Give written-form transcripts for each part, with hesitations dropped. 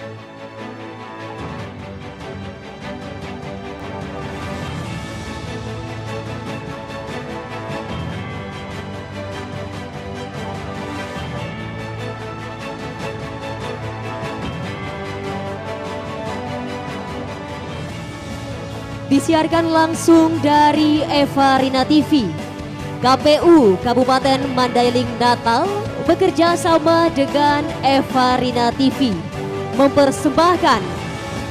Disiarkan langsung dari Eva Rina TV. KPU Kabupaten Mandailing Natal bekerja sama dengan Eva Rina TV mempersembahkan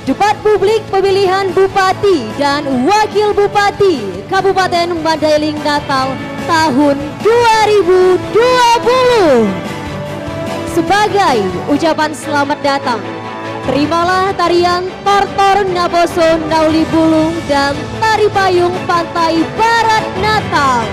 debat publik pemilihan Bupati dan Wakil Bupati Kabupaten Mandailing Natal tahun 2020. Sebagai ucapan selamat datang, terimalah tarian Tortor Ngaboso Nauli Bulung dan tari payung Pantai Barat Natal.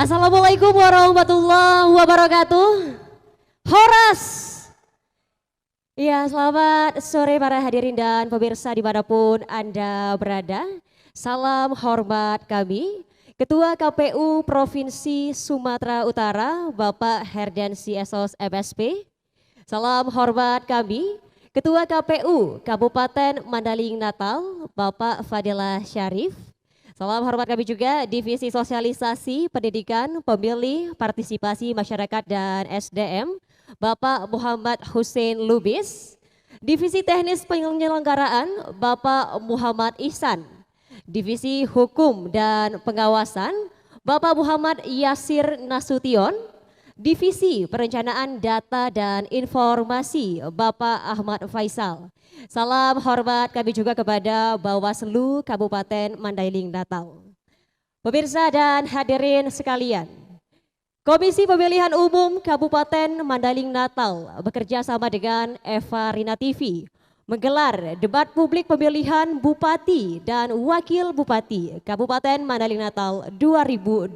Assalamualaikum warahmatullahi wabarakatuh. Horas. Ya, selamat sore para hadirin dan pemirsa dimanapun Anda berada. Salam hormat kami, Ketua KPU Provinsi Sumatera Utara, Bapak Herdansi Esos MSP. Salam hormat kami, Ketua KPU Kabupaten Mandaling Natal, Bapak Fadilah Syarif. Salam hormat kami juga Divisi Sosialisasi Pendidikan Pemilih Partisipasi Masyarakat dan SDM, Bapak Muhammad Hussein Lubis. Divisi Teknis Penyelenggaraan, Bapak Muhammad Ihsan. Divisi Hukum dan Pengawasan, Bapak Muhammad Yasir Nasution. Divisi Perencanaan Data dan Informasi, Bapak Ahmad Faisal. Salam hormat kami juga kepada Bawaslu Kabupaten Mandailing Natal. Pemirsa dan hadirin sekalian, Komisi Pemilihan Umum Kabupaten Mandailing Natal bekerja sama dengan Eva Rina TV menggelar debat publik pemilihan Bupati dan Wakil Bupati Kabupaten Mandailing Natal 2020.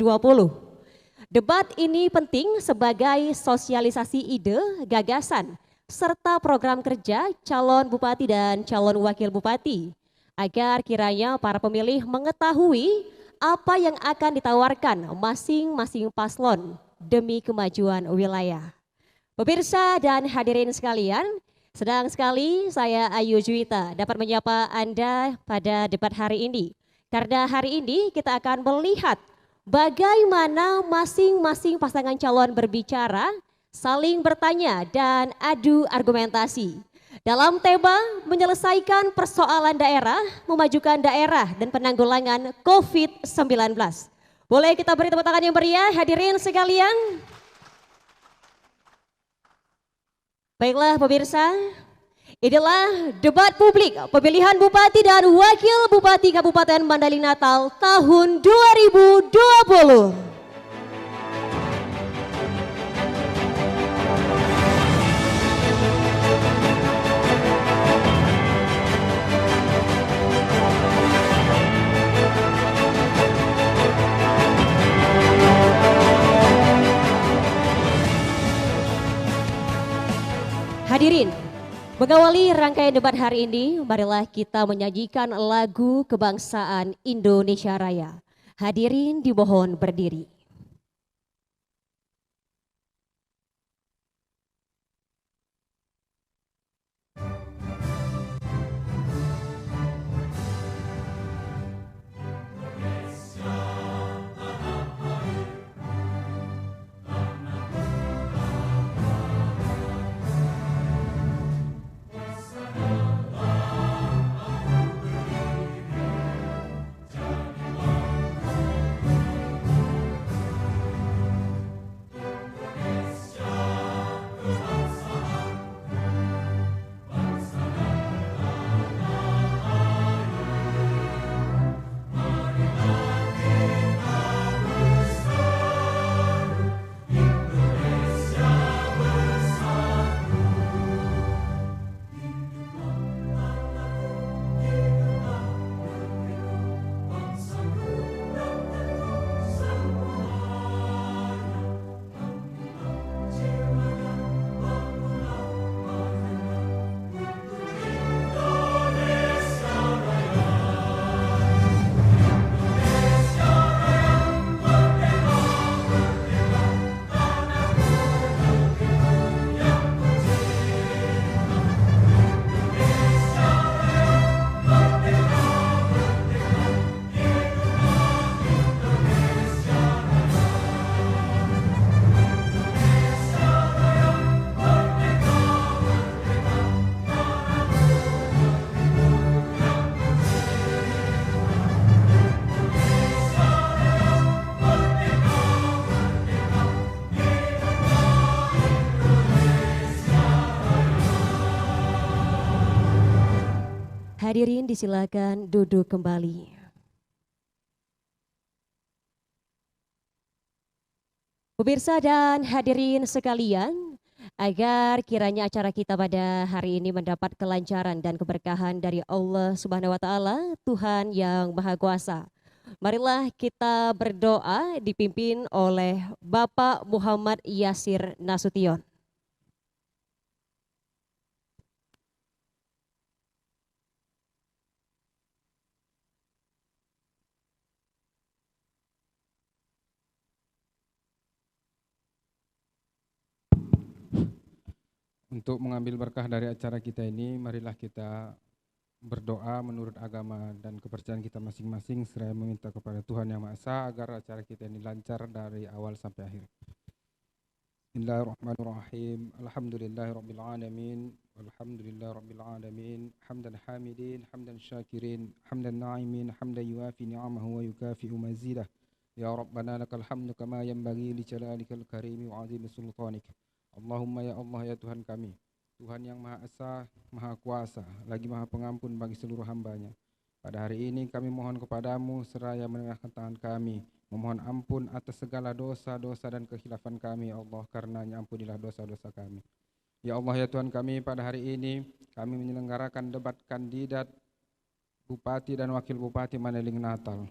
Debat ini penting sebagai sosialisasi ide, gagasan, serta program kerja calon bupati dan calon wakil bupati, agar kiranya para pemilih mengetahui apa yang akan ditawarkan masing-masing paslon demi kemajuan wilayah. Pemirsa dan hadirin sekalian, senang sekali saya Ayu Juwita dapat menyapa Anda pada debat hari ini. Karena hari ini kita akan melihat bagaimana masing-masing pasangan calon berbicara, saling bertanya dan adu argumentasi. Dalam tema menyelesaikan persoalan daerah, memajukan daerah dan penanggulangan COVID-19. Boleh kita beri tepuk tangan yang meriah hadirin sekalian? Baiklah pemirsa, inilah debat publik pemilihan Bupati dan Wakil Bupati Kabupaten Mandailing Natal tahun 2020. Hadirin, mengawali rangkaian debat hari ini, marilah kita menyajikan lagu kebangsaan Indonesia Raya. Hadirin dimohon berdiri. Hadirin disilakan duduk kembali. Pemirsa dan hadirin sekalian, agar kiranya acara kita pada hari ini mendapat kelancaran dan keberkahan dari Allah Subhanahu wa taala, Tuhan yang Maha Kuasa. Marilah kita berdoa dipimpin oleh Bapak Muhammad Yasir Nasution. Untuk mengambil berkah dari acara kita ini, marilah kita berdoa menurut agama dan kepercayaan kita masing-masing, seraya meminta kepada Tuhan Yang Maha Esa agar acara kita ini lancar dari awal sampai akhir. Bismillahirrahmanirrahim. Alhamdulillahirabbil alamin. Walhamdulillahirabbil alamin. Hamdan hamidin, hamdan syakirin, hamdan na'imin, hamdan yuafi ni'amahu wa yukafi'u mazidah. Ya Rabbana lakal hamdu kama yanbaghi li jalalikal karimi wa 'azimi sultanik. Allahumma ya Allah ya Tuhan kami, Tuhan yang Maha Esa, Maha Kuasa, lagi Maha Pengampun bagi seluruh hambanya. Pada hari ini kami mohon kepadamu seraya menengadahkan tangan kami, memohon ampun atas segala dosa-dosa dan kekhilafan kami ya Allah, karenanya ampunilah dosa-dosa kami. Ya Allah ya Tuhan kami, pada hari ini kami menyelenggarakan debat kandidat Bupati dan Wakil Bupati Mandailing Natal.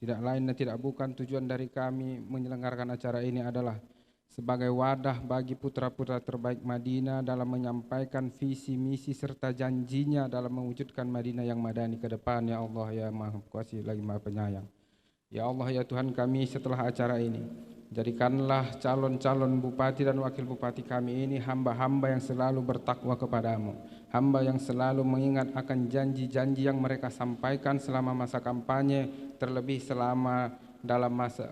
Tidak lain dan tidak bukan tujuan dari kami menyelenggarakan acara ini adalah sebagai wadah bagi putra-putra terbaik Madinah dalam menyampaikan visi, misi, serta janjinya dalam mewujudkan Madinah yang madani ke depan. Ya Allah ya Maha Kuasa lagi Maha Penyayang. Ya Allah ya Tuhan kami, setelah acara ini jadikanlah calon-calon bupati dan wakil bupati kami ini hamba-hamba yang selalu bertakwa kepadamu, hamba yang selalu mengingat akan janji-janji yang mereka sampaikan selama masa kampanye, terlebih selama dalam masa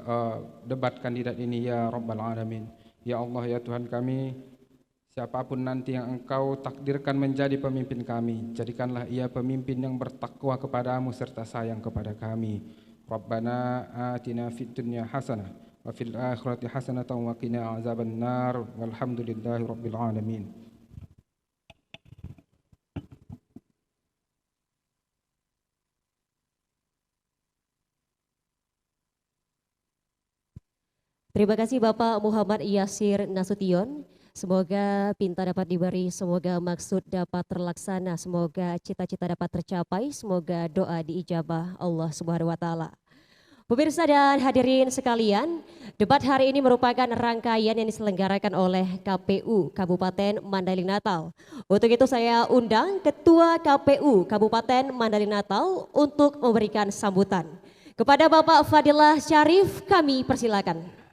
debat kandidat ini ya Rabbal Alamin. Ya Allah ya Tuhan kami, siapapun nanti yang Engkau takdirkan menjadi pemimpin kami, jadikanlah ia pemimpin yang bertakwa kepadamu serta sayang kepada kami. Rabbana atina fid dunya hasanah wa fil akhirati hasanatan wa qina azabannar walhamdulillahi rabbil alamin. Terima kasih Bapak Muhammad Yasir Nasution. Semoga pinta dapat diberi, semoga maksud dapat terlaksana, semoga cita-cita dapat tercapai, semoga doa diijabah Allah Subhanahu wa taala. Pemirsa dan hadirin sekalian, debat hari ini merupakan rangkaian yang diselenggarakan oleh KPU Kabupaten Mandailing Natal. Untuk itu saya undang Ketua KPU Kabupaten Mandailing Natal untuk memberikan sambutan. Kepada Bapak Fadilah Syarif kami persilakan.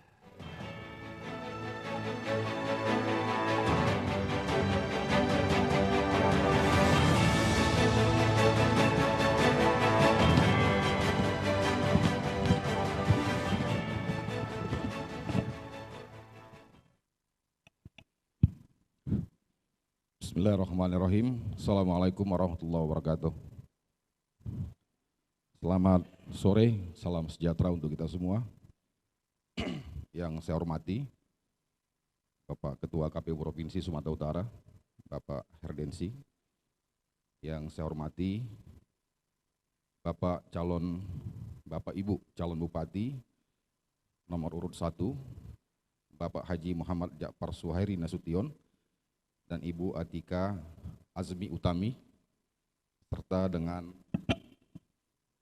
Bismillahirrahmanirrahim. Assalamualaikum warahmatullahi wabarakatuh. Selamat sore, salam sejahtera untuk kita semua. Yang saya hormati Bapak Ketua KPU Provinsi Sumatera Utara, Bapak Herdensi. Yang saya hormati Bapak Ibu calon Bupati nomor urut 1, Bapak Haji Muhammad Ja'far Suhairi Nasution dan Ibu Atika Azmi Utami, serta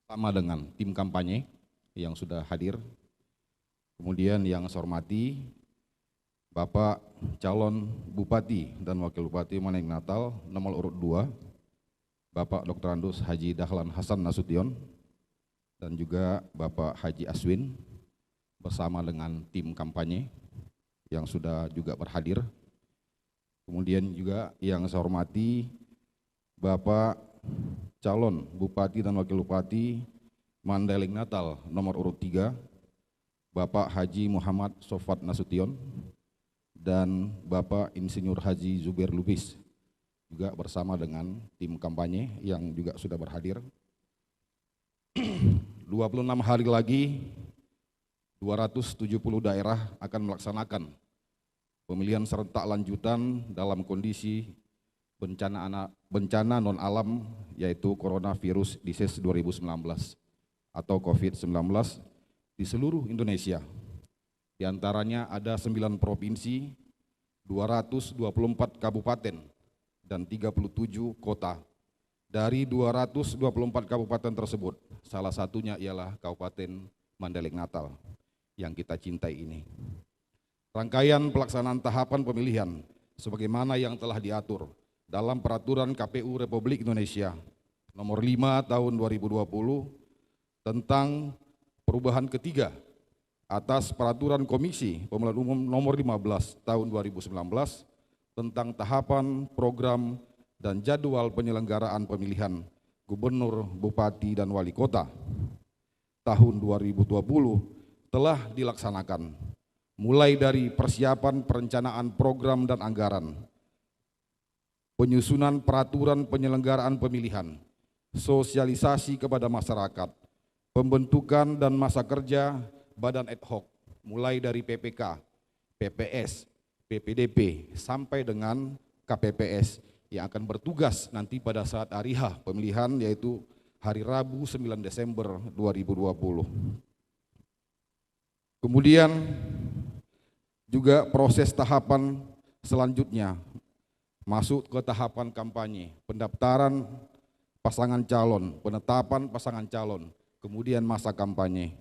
sama dengan tim kampanye yang sudah hadir. Kemudian yang saya hormati Bapak calon Bupati dan Wakil Bupati Mandailing Natal nomor urut 2, Bapak Dr. Andus Haji Dahlan Hasan Nasution, dan juga Bapak Haji Aswin bersama dengan tim kampanye yang sudah juga berhadir. Kemudian juga yang saya hormati Bapak calon Bupati dan Wakil Bupati Mandailing Natal nomor urut 3, Bapak Haji Muhammad Sofat Nasution dan Bapak Insinyur Haji Zubair Lubis, juga bersama dengan tim kampanye yang juga sudah berhadir. 26 hari lagi 270 daerah akan melaksanakan pemilihan serentak lanjutan dalam kondisi bencana non-alam, yaitu Coronavirus Disease 2019 atau COVID-19 di seluruh Indonesia. Di antaranya ada 9 provinsi, 224 kabupaten, dan 37 kota. Dari 224 kabupaten tersebut, salah satunya ialah Kabupaten Mandailing Natal yang kita cintai ini. Rangkaian pelaksanaan tahapan pemilihan sebagaimana yang telah diatur dalam Peraturan KPU Republik Indonesia nomor 5 tahun 2020 tentang perubahan ketiga atas Peraturan Komisi Pemilihan Umum nomor 15 tahun 2019 tentang tahapan, program, dan jadwal penyelenggaraan pemilihan gubernur, bupati, dan wali kota tahun 2020 telah dilaksanakan. Mulai dari persiapan perencanaan program dan anggaran, penyusunan peraturan penyelenggaraan pemilihan, sosialisasi kepada masyarakat, pembentukan dan masa kerja badan ad hoc, mulai dari PPK, PPS, PPDP, sampai dengan KPPS yang akan bertugas nanti pada saat hari H pemilihan, yaitu hari Rabu 9 Desember 2020. Kemudian juga proses tahapan selanjutnya masuk ke tahapan kampanye, pendaftaran pasangan calon, penetapan pasangan calon, kemudian masa kampanye.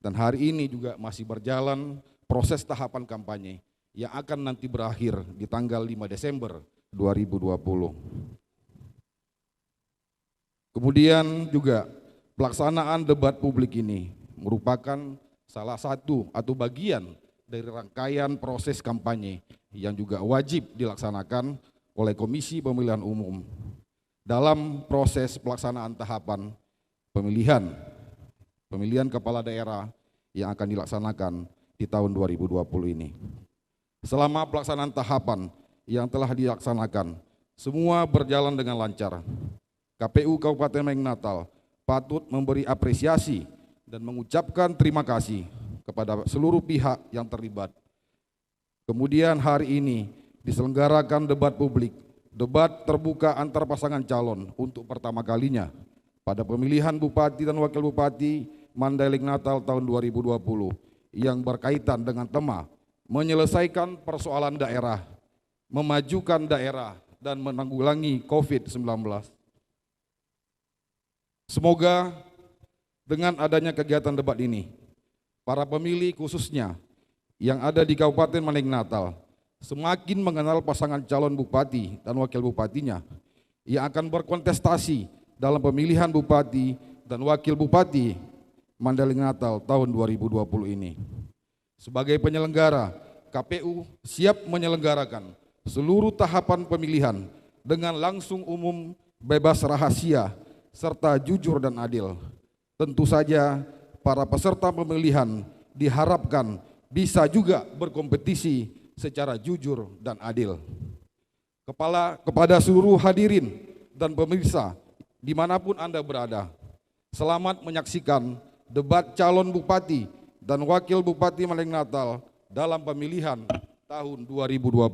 Dan hari ini juga masih berjalan proses tahapan kampanye yang akan nanti berakhir di tanggal 5 Desember 2020. Kemudian juga pelaksanaan debat publik ini merupakan salah satu atau bagian dari rangkaian proses kampanye yang juga wajib dilaksanakan oleh Komisi Pemilihan Umum dalam proses pelaksanaan tahapan pemilihan kepala daerah yang akan dilaksanakan di tahun 2020 ini. Selama pelaksanaan tahapan yang telah dilaksanakan, semua berjalan dengan lancar. KPU Kabupaten Mandeling Natal patut memberi apresiasi dan mengucapkan terima kasih kepada seluruh pihak yang terlibat. Kemudian hari ini diselenggarakan debat publik, debat terbuka antar pasangan calon untuk pertama kalinya pada pemilihan Bupati dan Wakil Bupati Mandeling Natal tahun 2020 yang berkaitan dengan tema menyelesaikan persoalan daerah, memajukan daerah, dan menanggulangi COVID-19. Semoga dengan adanya kegiatan debat ini, para pemilih khususnya yang ada di Kabupaten Mandeling Natal semakin mengenal pasangan calon bupati dan wakil bupatinya yang akan berkontestasi dalam pemilihan bupati dan wakil bupati Mandeling Natal tahun 2020 ini. Sebagai penyelenggara, KPU siap menyelenggarakan seluruh tahapan pemilihan dengan langsung, umum, bebas rahasia, serta jujur dan adil. Tentu saja para peserta pemilihan diharapkan bisa juga berkompetisi secara jujur dan adil. Kepada seluruh hadirin dan pemirsa dimanapun Anda berada, selamat menyaksikan debat calon bupati dan wakil bupati Mandeling Natal dalam pemilihan tahun 2020.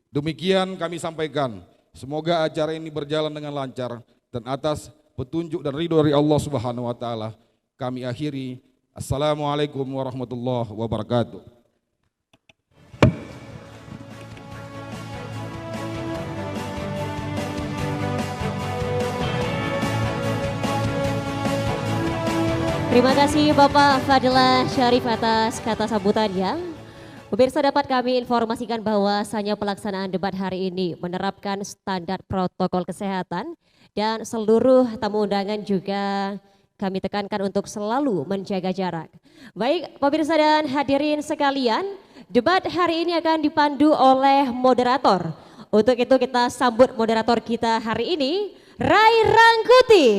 Demikian kami sampaikan, semoga acara ini berjalan dengan lancar dan atas petunjuk dan ridho dari Allah Subhanahu wa taala kami akhiri. Assalamualaikum warahmatullahi wabarakatuh. Terima kasih Bapak Fadila Syarif atas kata sambutannya. Pemirsa, dapat kami informasikan bahwasanya pelaksanaan debat hari ini menerapkan standar protokol kesehatan dan seluruh tamu undangan juga kami tekankan untuk selalu menjaga jarak. Baik pemirsa dan hadirin sekalian, debat hari ini akan dipandu oleh moderator. Untuk itu kita sambut moderator kita hari ini, Rai Rangkuti.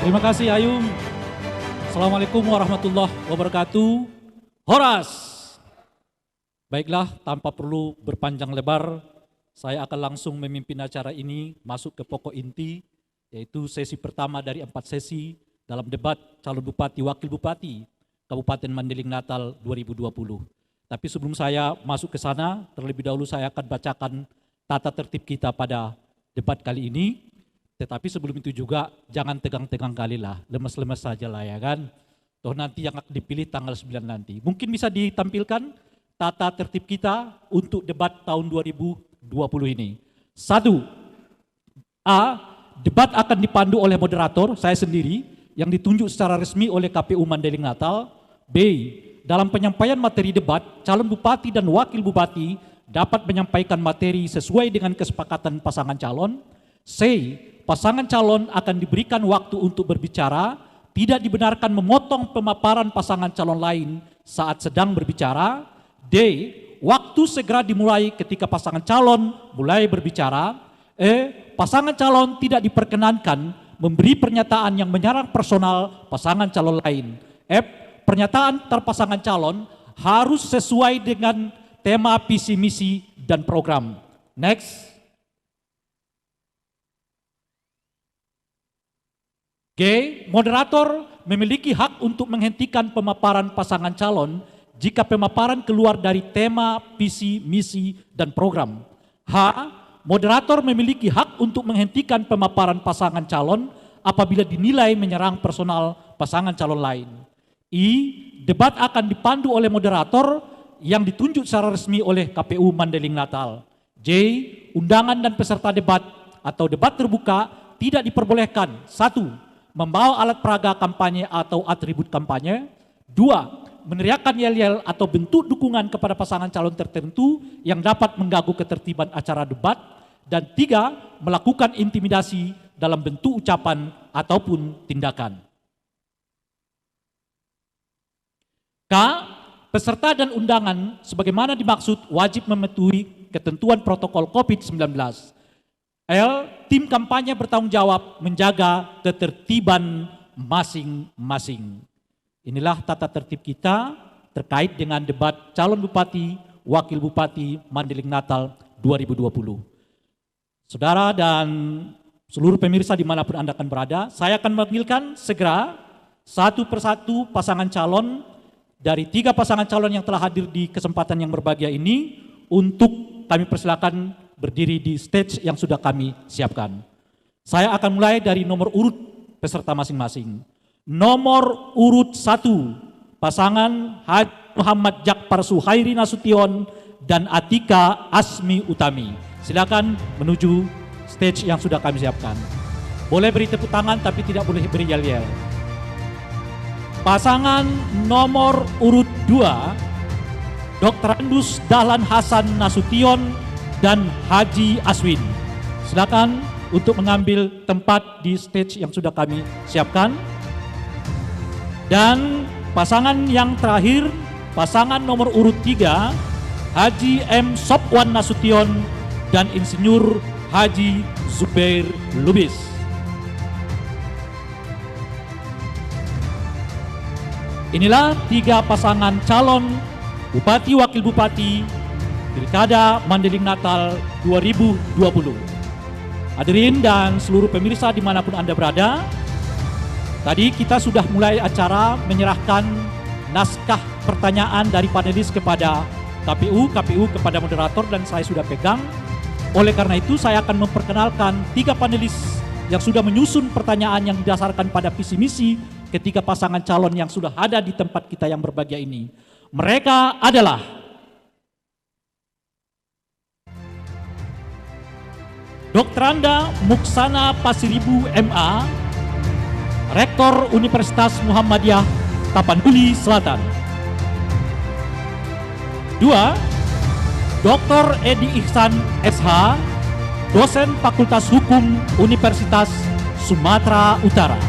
Terima kasih Ayu. Assalamualaikum warahmatullahi wabarakatuh. Horas. Baiklah, tanpa perlu berpanjang lebar, saya akan langsung memimpin acara ini masuk ke pokok inti, yaitu sesi pertama dari 4 sesi dalam debat calon bupati wakil bupati Kabupaten Mandeling Natal 2020. Tapi sebelum saya masuk ke sana, terlebih dahulu saya akan bacakan tata tertib kita pada debat kali ini. Tetapi sebelum itu juga jangan tegang-tegang kali lah, lemes-lemes saja lah ya kan. Toh nanti yang akan dipilih tanggal 9 nanti. Mungkin bisa ditampilkan tata tertib kita untuk debat tahun 2020 ini. 1. A. Debat akan dipandu oleh moderator, saya sendiri, yang ditunjuk secara resmi oleh KPU Mandeling Natal. B. Dalam penyampaian materi debat, calon bupati dan wakil bupati dapat menyampaikan materi sesuai dengan kesepakatan pasangan calon. C. Pasangan calon akan diberikan waktu untuk berbicara, tidak dibenarkan memotong pemaparan pasangan calon lain saat sedang berbicara. D. Waktu segera dimulai ketika pasangan calon mulai berbicara. E. Pasangan calon tidak diperkenankan memberi pernyataan yang menyerang personal pasangan calon lain. F. Pernyataan terpasangan calon harus sesuai dengan tema visi misi dan program. Next. G. Moderator memiliki hak untuk menghentikan pemaparan pasangan calon jika pemaparan keluar dari tema, visi, misi, dan program. H. Moderator memiliki hak untuk menghentikan pemaparan pasangan calon apabila dinilai menyerang personal pasangan calon lain. I. Debat akan dipandu oleh moderator yang ditunjuk secara resmi oleh KPU Mandailing Natal. J. Undangan dan peserta debat atau debat terbuka tidak diperbolehkan. 1. Membawa alat peraga kampanye atau atribut kampanye. 2. Meneriakkan yel-yel atau bentuk dukungan kepada pasangan calon tertentu yang dapat mengganggu ketertiban acara debat. Dan 3. Melakukan intimidasi dalam bentuk ucapan ataupun tindakan. K. Peserta dan undangan sebagaimana dimaksud wajib mematuhi ketentuan protokol COVID-19. L. Tim kampanye bertanggung jawab menjaga ketertiban masing-masing. Inilah tata tertib kita terkait dengan debat calon bupati, wakil bupati Mandailing Natal 2020. Saudara dan seluruh pemirsa dimanapun Anda akan berada, saya akan memanggilkan segera satu persatu pasangan calon dari 3 pasangan calon yang telah hadir di kesempatan yang berbahagia ini untuk kami persilakan berdiri di stage yang sudah kami siapkan. Saya akan mulai dari nomor urut peserta masing-masing. Nomor urut 1, pasangan Haji Muhammad Jakpar Suhairi Nasution dan Atika Asmi Utami. Silakan menuju stage yang sudah kami siapkan. Boleh beri tepuk tangan tapi tidak boleh beri yel-yel. Pasangan nomor urut 2, Dr. Andus Dahlan Hasan Nasution dan Haji Aswin. Silakan untuk mengambil tempat di stage yang sudah kami siapkan. Dan pasangan yang terakhir, pasangan nomor urut 3, Haji M. Sopwan Nasution dan Insinyur Haji Zubair Lubis. Inilah 3 pasangan calon Bupati Wakil Bupati Pilkada Mandailing Natal 2020. Hadirin dan seluruh pemirsa dimanapun Anda berada, tadi kita sudah mulai acara menyerahkan naskah pertanyaan dari panelis kepada KPU kepada moderator dan saya sudah pegang. Oleh karena itu saya akan memperkenalkan 3 panelis yang sudah menyusun pertanyaan yang didasarkan pada visi misi ketiga pasangan calon yang sudah ada di tempat kita yang berbahagia ini. Mereka adalah Dr. Anda Muksana Pasiribu MA, Rektor Universitas Muhammadiyah Tapanuli Selatan. 2. Dr. Edi Ihsan SH, Dosen Fakultas Hukum Universitas Sumatera Utara.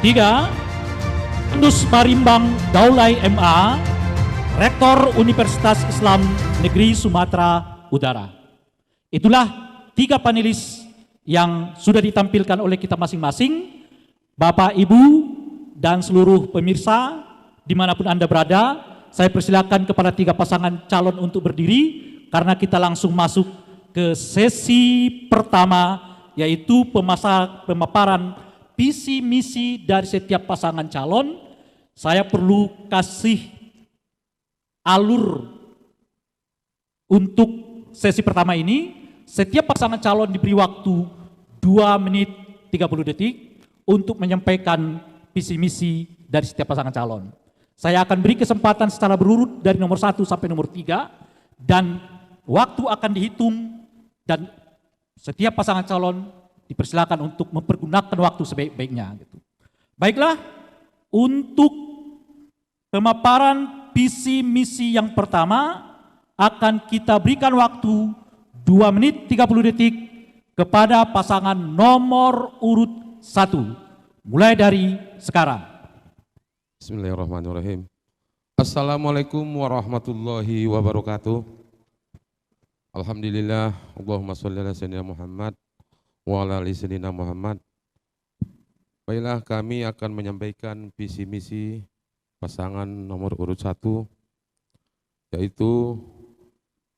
3. Andus Marimbang Daulay MA, Rektor Universitas Islam Negeri Sumatera Utara. Itulah 3 panelis yang sudah ditampilkan oleh kita masing-masing. Bapak, Ibu, dan seluruh pemirsa dimanapun Anda berada, saya persilakan kepada 3 pasangan calon untuk berdiri karena kita langsung masuk ke sesi pertama, yaitu pemaparan visi misi dari setiap pasangan calon. Saya perlu kasih alur untuk sesi pertama ini. Setiap pasangan calon diberi waktu 2 menit 30 detik untuk menyampaikan visi misi dari setiap pasangan calon. Saya akan beri kesempatan secara berurut dari nomor 1 sampai nomor 3 dan waktu akan dihitung dan setiap pasangan calon dipersilakan untuk mempergunakan waktu sebaik-baiknya. Gitu. Baiklah, untuk pemaparan visi misi yang pertama akan kita berikan waktu 2 menit 30 detik kepada pasangan nomor urut 1. Mulai dari sekarang. Bismillahirrahmanirrahim. Assalamualaikum warahmatullahi wabarakatuh. Alhamdulillah, Allahumma sholli ala sayyidina Muhammad wa ala ali sayyidina Muhammad. Baiklah, kami akan menyampaikan visi misi pasangan nomor urut 1, yaitu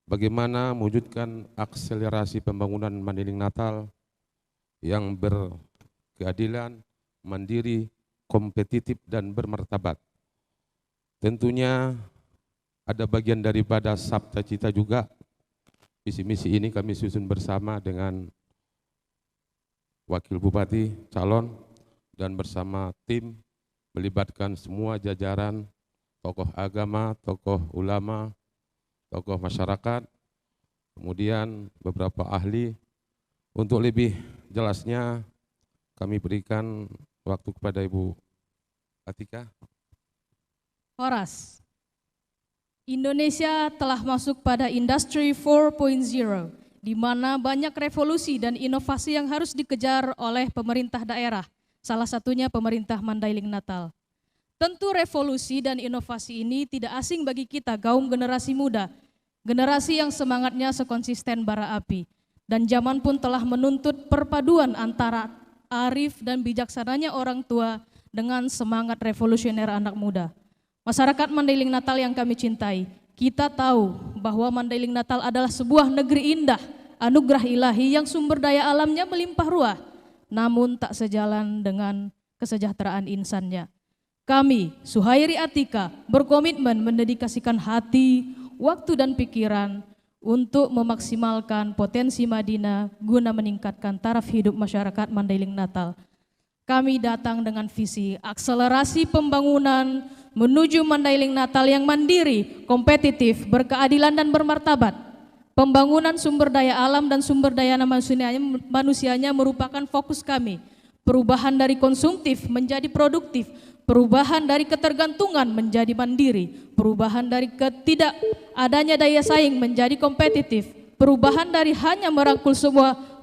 bagaimana mewujudkan akselerasi pembangunan Mandailing Natal yang berkeadilan, mandiri, kompetitif, dan bermartabat. Tentunya ada bagian daripada sabta cita juga, visi misi ini kami susun bersama dengan Wakil Bupati calon dan bersama tim melibatkan semua jajaran, tokoh agama, tokoh ulama, tokoh masyarakat, kemudian beberapa ahli. Untuk lebih jelasnya kami berikan waktu kepada Ibu Atika. Horas, Indonesia telah masuk pada industri 4.0, di mana banyak revolusi dan inovasi yang harus dikejar oleh pemerintah daerah, salah satunya pemerintah Mandailing Natal. Tentu revolusi dan inovasi ini tidak asing bagi kita kaum generasi muda, generasi yang semangatnya sekonsisten bara api. Dan zaman pun telah menuntut perpaduan antara arif dan bijaksananya orang tua dengan semangat revolusioner anak muda. Masyarakat Mandailing Natal yang kami cintai, kita tahu bahwa Mandailing Natal adalah sebuah negeri indah, anugerah ilahi yang sumber daya alamnya melimpah ruah, namun tak sejalan dengan kesejahteraan insannya. Kami, Suhairi Atika, berkomitmen mendedikasikan hati, waktu dan pikiran untuk memaksimalkan potensi Madinah guna meningkatkan taraf hidup masyarakat Mandailing Natal. Kami datang dengan visi akselerasi pembangunan menuju Mandailing Natal yang mandiri, kompetitif, berkeadilan dan bermartabat. Pembangunan sumber daya alam dan sumber daya manusianya merupakan fokus kami. Perubahan dari konsumtif menjadi produktif, perubahan dari ketergantungan menjadi mandiri, perubahan dari ketidak adanya daya saing menjadi kompetitif, perubahan dari hanya merangkul semua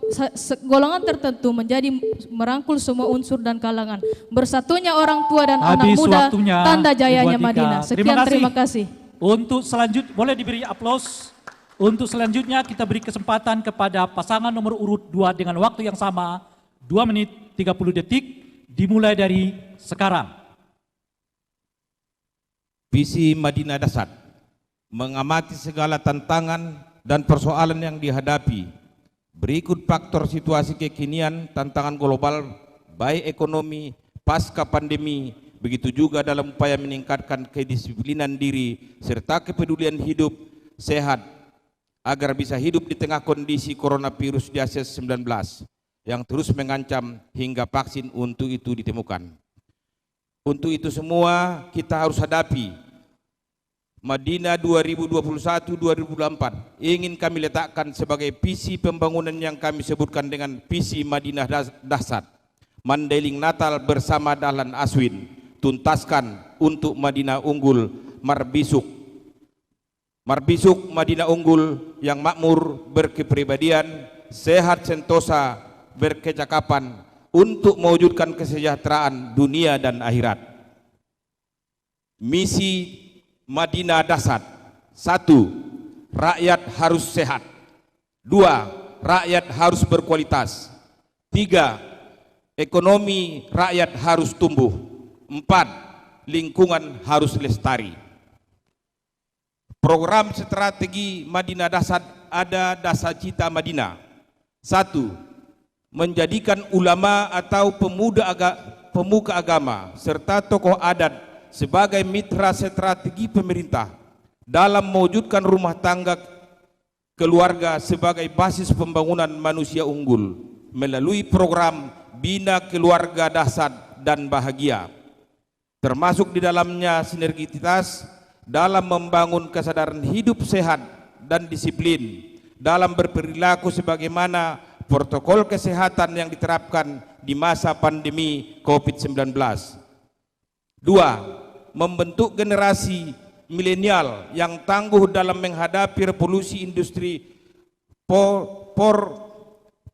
golongan tertentu menjadi merangkul semua unsur dan kalangan. Bersatunya orang tua dan anak muda, tanda jayanya Madinah. Sekian, terima kasih. Untuk selanjutnya, boleh diberi aplaus. Untuk selanjutnya kita beri kesempatan kepada pasangan nomor urut 2 dengan waktu yang sama, 2 menit 30 detik, dimulai dari sekarang. Visi Madinah Dasar, mengamati segala tantangan dan persoalan yang dihadapi. Berikut faktor situasi kekinian, tantangan global, baik ekonomi, pasca pandemi, begitu juga dalam upaya meningkatkan kedisiplinan diri, serta kepedulian hidup sehat, agar bisa hidup di tengah kondisi coronavirus disease-19 yang terus mengancam hingga vaksin untuk itu ditemukan. Untuk itu semua kita harus hadapi. Madinah 2021-2024 ingin kami letakkan sebagai visi pembangunan yang kami sebutkan dengan visi Madinah Dasar. Mandailing Natal bersama Dahlan Aswin, tuntaskan untuk Madinah unggul Marbisuk. Marbisuk Madinah unggul yang makmur, berkepribadian, sehat sentosa, berkecakapan untuk mewujudkan kesejahteraan dunia dan akhirat. Misi Madinah Dasar: 1. Rakyat harus sehat. 2. Rakyat harus berkualitas. 3. Ekonomi rakyat harus tumbuh. 4. Lingkungan harus lestari. Program strategi Madinah Dasar ada dasar cita Madinah. 1. Menjadikan ulama atau pemuka agama serta tokoh adat sebagai mitra strategi pemerintah dalam mewujudkan rumah tangga keluarga sebagai basis pembangunan manusia unggul melalui program Bina Keluarga Dasar dan Bahagia, termasuk di dalamnya sinergitas dalam membangun kesadaran hidup sehat dan disiplin dalam berperilaku sebagaimana protokol kesehatan yang diterapkan di masa pandemi COVID-19. 2. Membentuk generasi milenial yang tangguh dalam menghadapi revolusi industri 4.0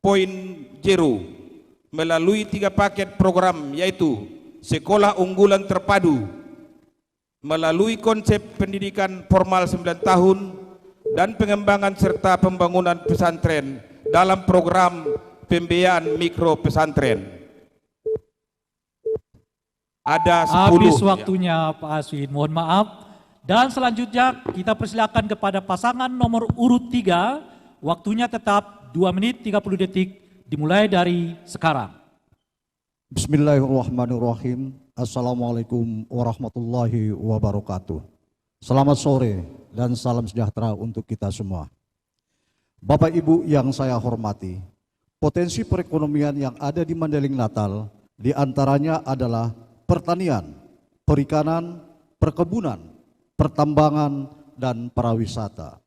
melalui 3 paket program, yaitu sekolah unggulan terpadu melalui konsep pendidikan formal 9 tahun dan pengembangan serta pembangunan pesantren dalam program pembiayaan mikro pesantren. Ada 10. Habis waktunya Pak Aswin, mohon maaf. Dan selanjutnya kita persilakan kepada pasangan nomor urut 3, waktunya tetap 2 menit 30 detik, dimulai dari sekarang. Bismillahirrahmanirrahim. Assalamualaikum warahmatullahi wabarakatuh. Selamat sore dan salam sejahtera untuk kita semua. Bapak Ibu yang saya hormati, potensi perekonomian yang ada di Mandailing Natal diantaranya adalah pertanian, perikanan, perkebunan, pertambangan, dan pariwisata.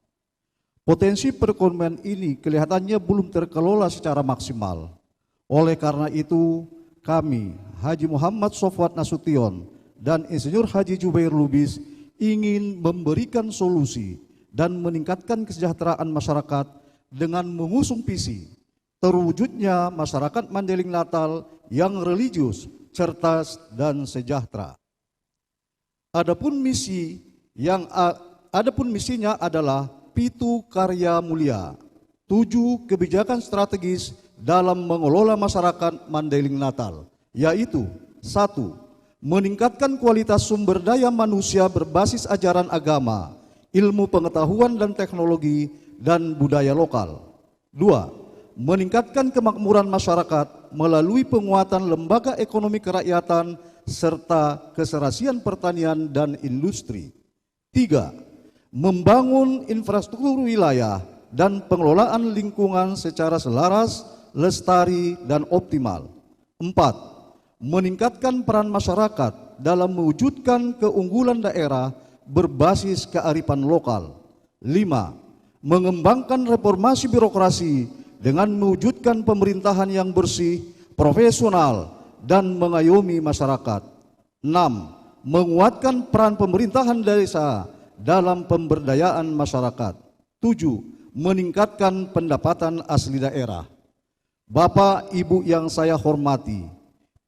Potensi perekonomian ini kelihatannya belum terkelola secara maksimal. Oleh karena itu, kami, Haji Muhammad Sofwat Nasution dan Insinyur Haji Jubair Lubis ingin memberikan solusi dan meningkatkan kesejahteraan masyarakat dengan mengusung visi terwujudnya masyarakat Mandailing Natal yang religius, cerdas, dan sejahtera. Adapun misinya adalah Pitu Karya Mulia, 7 kebijakan strategis dalam mengelola masyarakat Mandailing Natal, yaitu 1. Meningkatkan kualitas sumber daya manusia berbasis ajaran agama, ilmu pengetahuan dan teknologi, dan budaya lokal. 2. Meningkatkan kemakmuran masyarakat melalui penguatan lembaga ekonomi kerakyatan serta keserasian pertanian dan industri. 3. Membangun infrastruktur wilayah dan pengelolaan lingkungan secara selaras, lestari, dan optimal. 4. Meningkatkan peran masyarakat dalam mewujudkan keunggulan daerah berbasis kearifan lokal. 5. Mengembangkan reformasi birokrasi dengan mewujudkan pemerintahan yang bersih, profesional, dan mengayomi masyarakat. 6. Menguatkan peran pemerintahan desa dalam pemberdayaan masyarakat. 7. Meningkatkan pendapatan asli daerah. Bapak, Ibu yang saya hormati,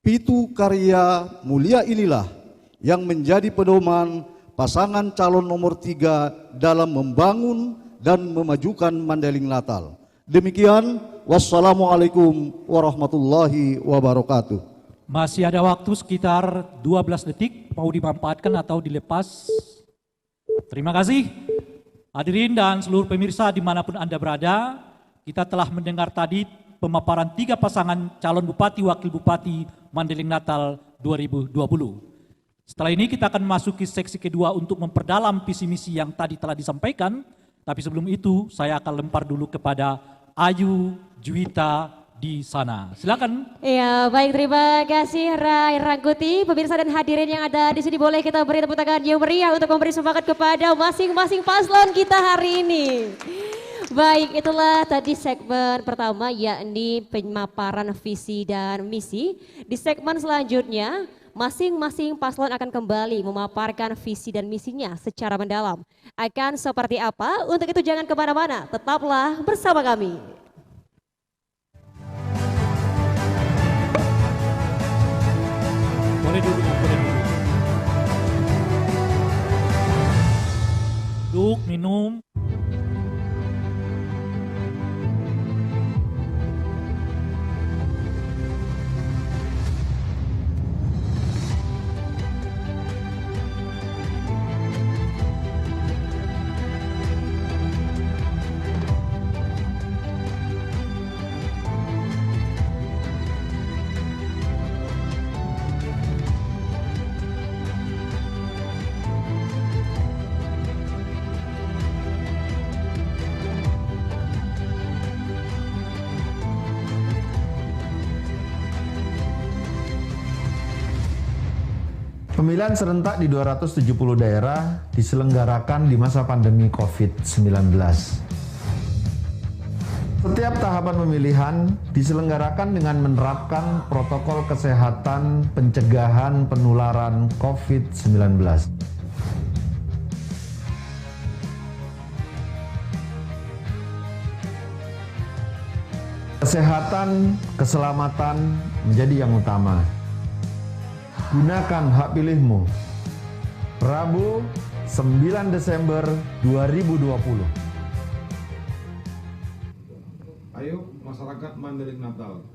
Pitu Karya Mulia inilah yang menjadi pedoman pasangan calon nomor 3 dalam membangun dan memajukan Mandailing Natal. Demikian, wassalamualaikum warahmatullahi wabarakatuh. Masih ada waktu sekitar 12 detik, mau dimanfaatkan atau dilepas. Terima kasih. Hadirin dan seluruh pemirsa dimanapun Anda berada, kita telah mendengar tadi pemaparan 3 pasangan calon bupati wakil bupati Mandailing Natal 2020. Setelah ini kita akan memasuki seksi kedua untuk memperdalam visi misi yang tadi telah disampaikan. Tapi sebelum itu saya akan lempar dulu kepada Ayu Juwita di sana. Silakan. Ya, baik, terima kasih Rai Rangkuti. Pemirsa dan hadirin yang ada di sini, boleh kita beri tepuk tangan yang meriah untuk memberi semangat kepada masing-masing paslon kita hari ini. Baik, itulah tadi segmen pertama, yakni pemaparan visi dan misi. Di segmen selanjutnya, masing-masing paslon akan kembali memaparkan visi dan misinya secara mendalam. Akan seperti apa? Untuk itu jangan kemana-mana, tetaplah bersama kami. Boleh duduk, boleh duduk. Duduk, minum. Pemilihan serentak di 270 daerah diselenggarakan di masa pandemi COVID-19. Setiap tahapan pemilihan diselenggarakan dengan menerapkan protokol kesehatan pencegahan penularan COVID-19. Kesehatan, keselamatan menjadi yang utama. Gunakan hak pilihmu. Rabu 9 Desember 2020. Ayo masyarakat Mandailing Natal,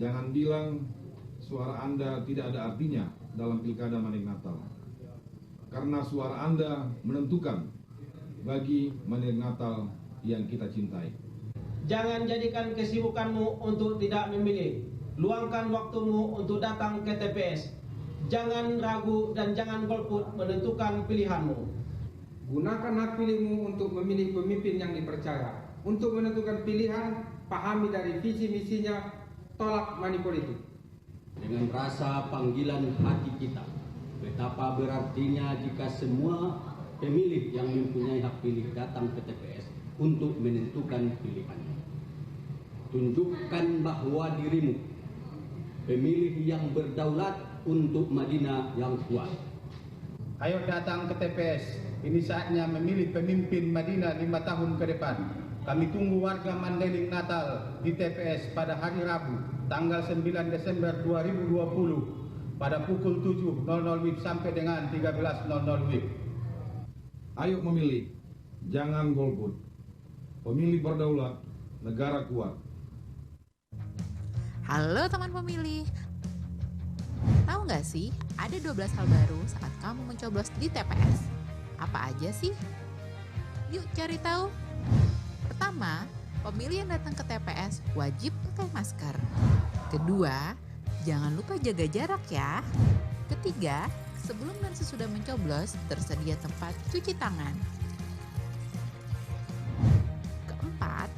jangan bilang suara Anda tidak ada artinya dalam pilkada Mandailing Natal. Karena suara Anda menentukan bagi Mandailing Natal yang kita cintai. Jangan jadikan kesibukanmu untuk tidak memilih. Luangkan waktumu untuk datang ke TPS. Jangan ragu dan jangan golput menentukan pilihanmu. Gunakan hak pilihmu untuk memilih pemimpin yang dipercaya, untuk menentukan pilihan, pahami dari visi misinya, tolak money politik. Dengan rasa panggilan hati kita, betapa berartinya jika semua pemilih yang mempunyai hak pilih datang ke TPS untuk menentukan pilihannya. Tunjukkan bahwa dirimu pemilih yang berdaulat untuk Madinah yang kuat. Ayo datang ke TPS. Ini saatnya memilih pemimpin Madinah 5 tahun ke depan. Kami tunggu warga Mandailing Natal di TPS pada hari Rabu, tanggal 9 Desember 2020 pada pukul 7.00 WIB sampai dengan 13.00 WIB. Ayo memilih, jangan golput. Pemilih berdaulat, negara kuat. Halo teman pemilih. Tahu nggak sih, ada 12 hal baru saat kamu mencoblos di TPS. Apa aja sih? Yuk cari tahu. Pertama, pemilih yang datang ke TPS wajib pakai masker. Kedua, jangan lupa jaga jarak ya. Ketiga, sebelum dan sesudah mencoblos tersedia tempat cuci tangan. Keempat,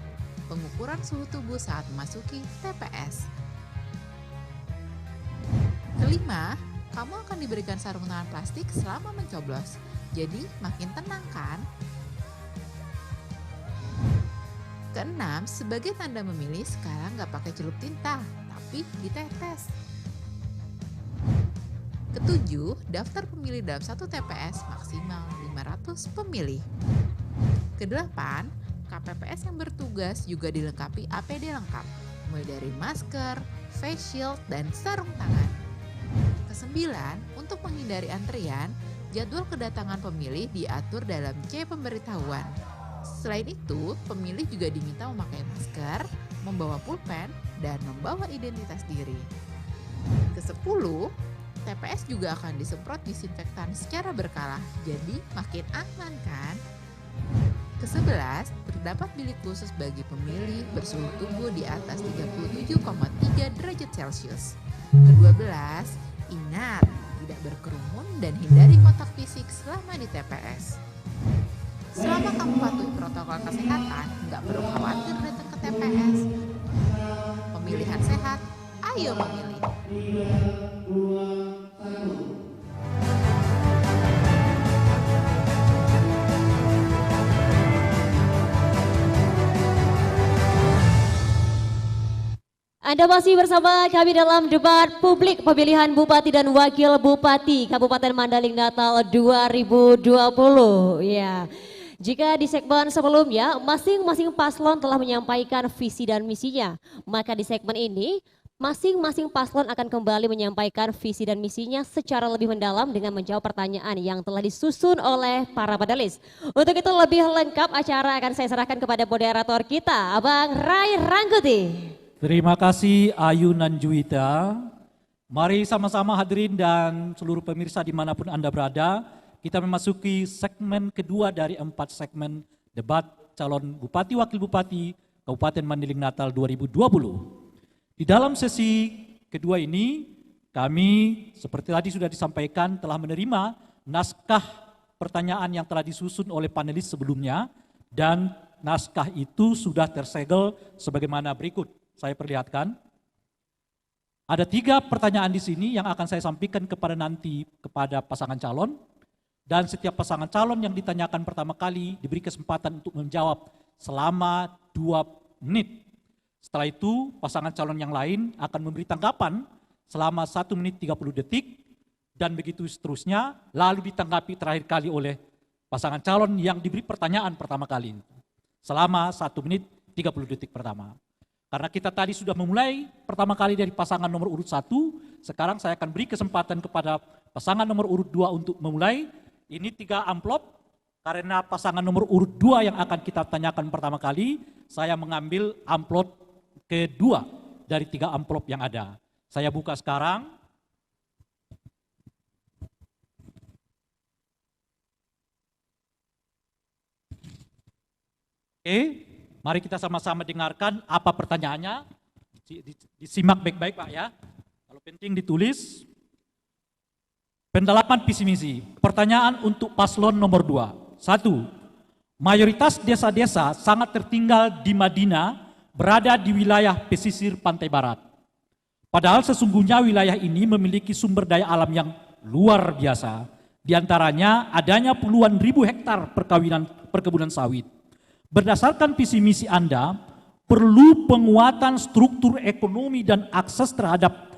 pengukuran suhu tubuh saat memasuki TPS. Kelima, kamu akan diberikan sarung tangan plastik selama mencoblos. Jadi makin tenang kan? Keenam, sebagai tanda memilih sekarang nggak pakai celup tinta, tapi ditetes. Ketujuh, daftar pemilih dalam satu TPS maksimal 500 pemilih. Kedelapan, KPPS yang bertugas juga dilengkapi APD lengkap, mulai dari masker, face shield, dan sarung tangan. Kesembilan, untuk menghindari antrian, jadwal kedatangan pemilih diatur dalam C pemberitahuan. Selain itu, pemilih juga diminta memakai masker, membawa pulpen, dan membawa identitas diri. Ke-10, TPS juga akan disemprot disinfektan secara berkala, jadi makin aman kan? Ke-11, terdapat bilik khusus bagi pemilih bersuhu tubuh di atas 37,3 derajat Celcius. Ke-12, ingat, tidak berkerumun dan hindari kontak fisik selama di TPS. Selama kamu patuhi protokol kesehatan, nggak perlu khawatir datang ke TPS. Pemilihan sehat, ayo memilih. Anda masih bersama kami dalam debat publik pemilihan Bupati dan Wakil Bupati Kabupaten Mandailing Natal 2020. Ya, jika di segmen sebelumnya masing-masing paslon telah menyampaikan visi dan misinya, maka di segmen ini masing-masing paslon akan kembali menyampaikan visi dan misinya secara lebih mendalam dengan menjawab pertanyaan yang telah disusun oleh para panelis. Untuk itu lebih lengkap acara akan saya serahkan kepada moderator kita, Abang Rai Rangkuti. Terima kasih Ayu Nanjuita. Mari sama-sama hadirin dan seluruh pemirsa dimanapun Anda berada, kita memasuki segmen kedua dari 4 segmen debat calon Bupati Wakil Bupati Kabupaten Mandailing Natal 2020. Di dalam sesi kedua ini, kami seperti tadi sudah disampaikan telah menerima naskah pertanyaan yang telah disusun oleh panelis sebelumnya, dan naskah itu sudah tersegel sebagaimana berikut. Saya perlihatkan. Ada 3 pertanyaan di sini yang akan saya sampaikan kepada pasangan calon, dan setiap pasangan calon yang ditanyakan pertama kali diberi kesempatan untuk menjawab selama 2 menit. Setelah itu pasangan calon yang lain akan memberi tanggapan selama 1 menit 30 detik dan begitu seterusnya, lalu ditanggapi terakhir kali oleh pasangan calon yang diberi pertanyaan pertama kali selama 1 menit 30 detik pertama. Karena kita tadi sudah memulai pertama kali dari pasangan nomor urut 1, sekarang saya akan beri kesempatan kepada pasangan nomor urut 2 untuk memulai. Ini 3 amplop, karena pasangan nomor urut 2 yang akan kita tanyakan pertama kali, saya mengambil amplop kedua dari 3 amplop yang ada. Saya buka sekarang. Oke. Mari kita sama-sama dengarkan apa pertanyaannya, disimak baik-baik Pak ya, kalau penting ditulis. Pendalaman visi misi, pertanyaan untuk paslon nomor 2. 1. mayoritas desa-desa sangat tertinggal di Madinah berada di wilayah pesisir pantai barat. Padahal sesungguhnya wilayah ini memiliki sumber daya alam yang luar biasa. Di antaranya adanya puluhan ribu hektar perkebunan sawit. Berdasarkan visi misi Anda, perlu penguatan struktur ekonomi dan akses terhadap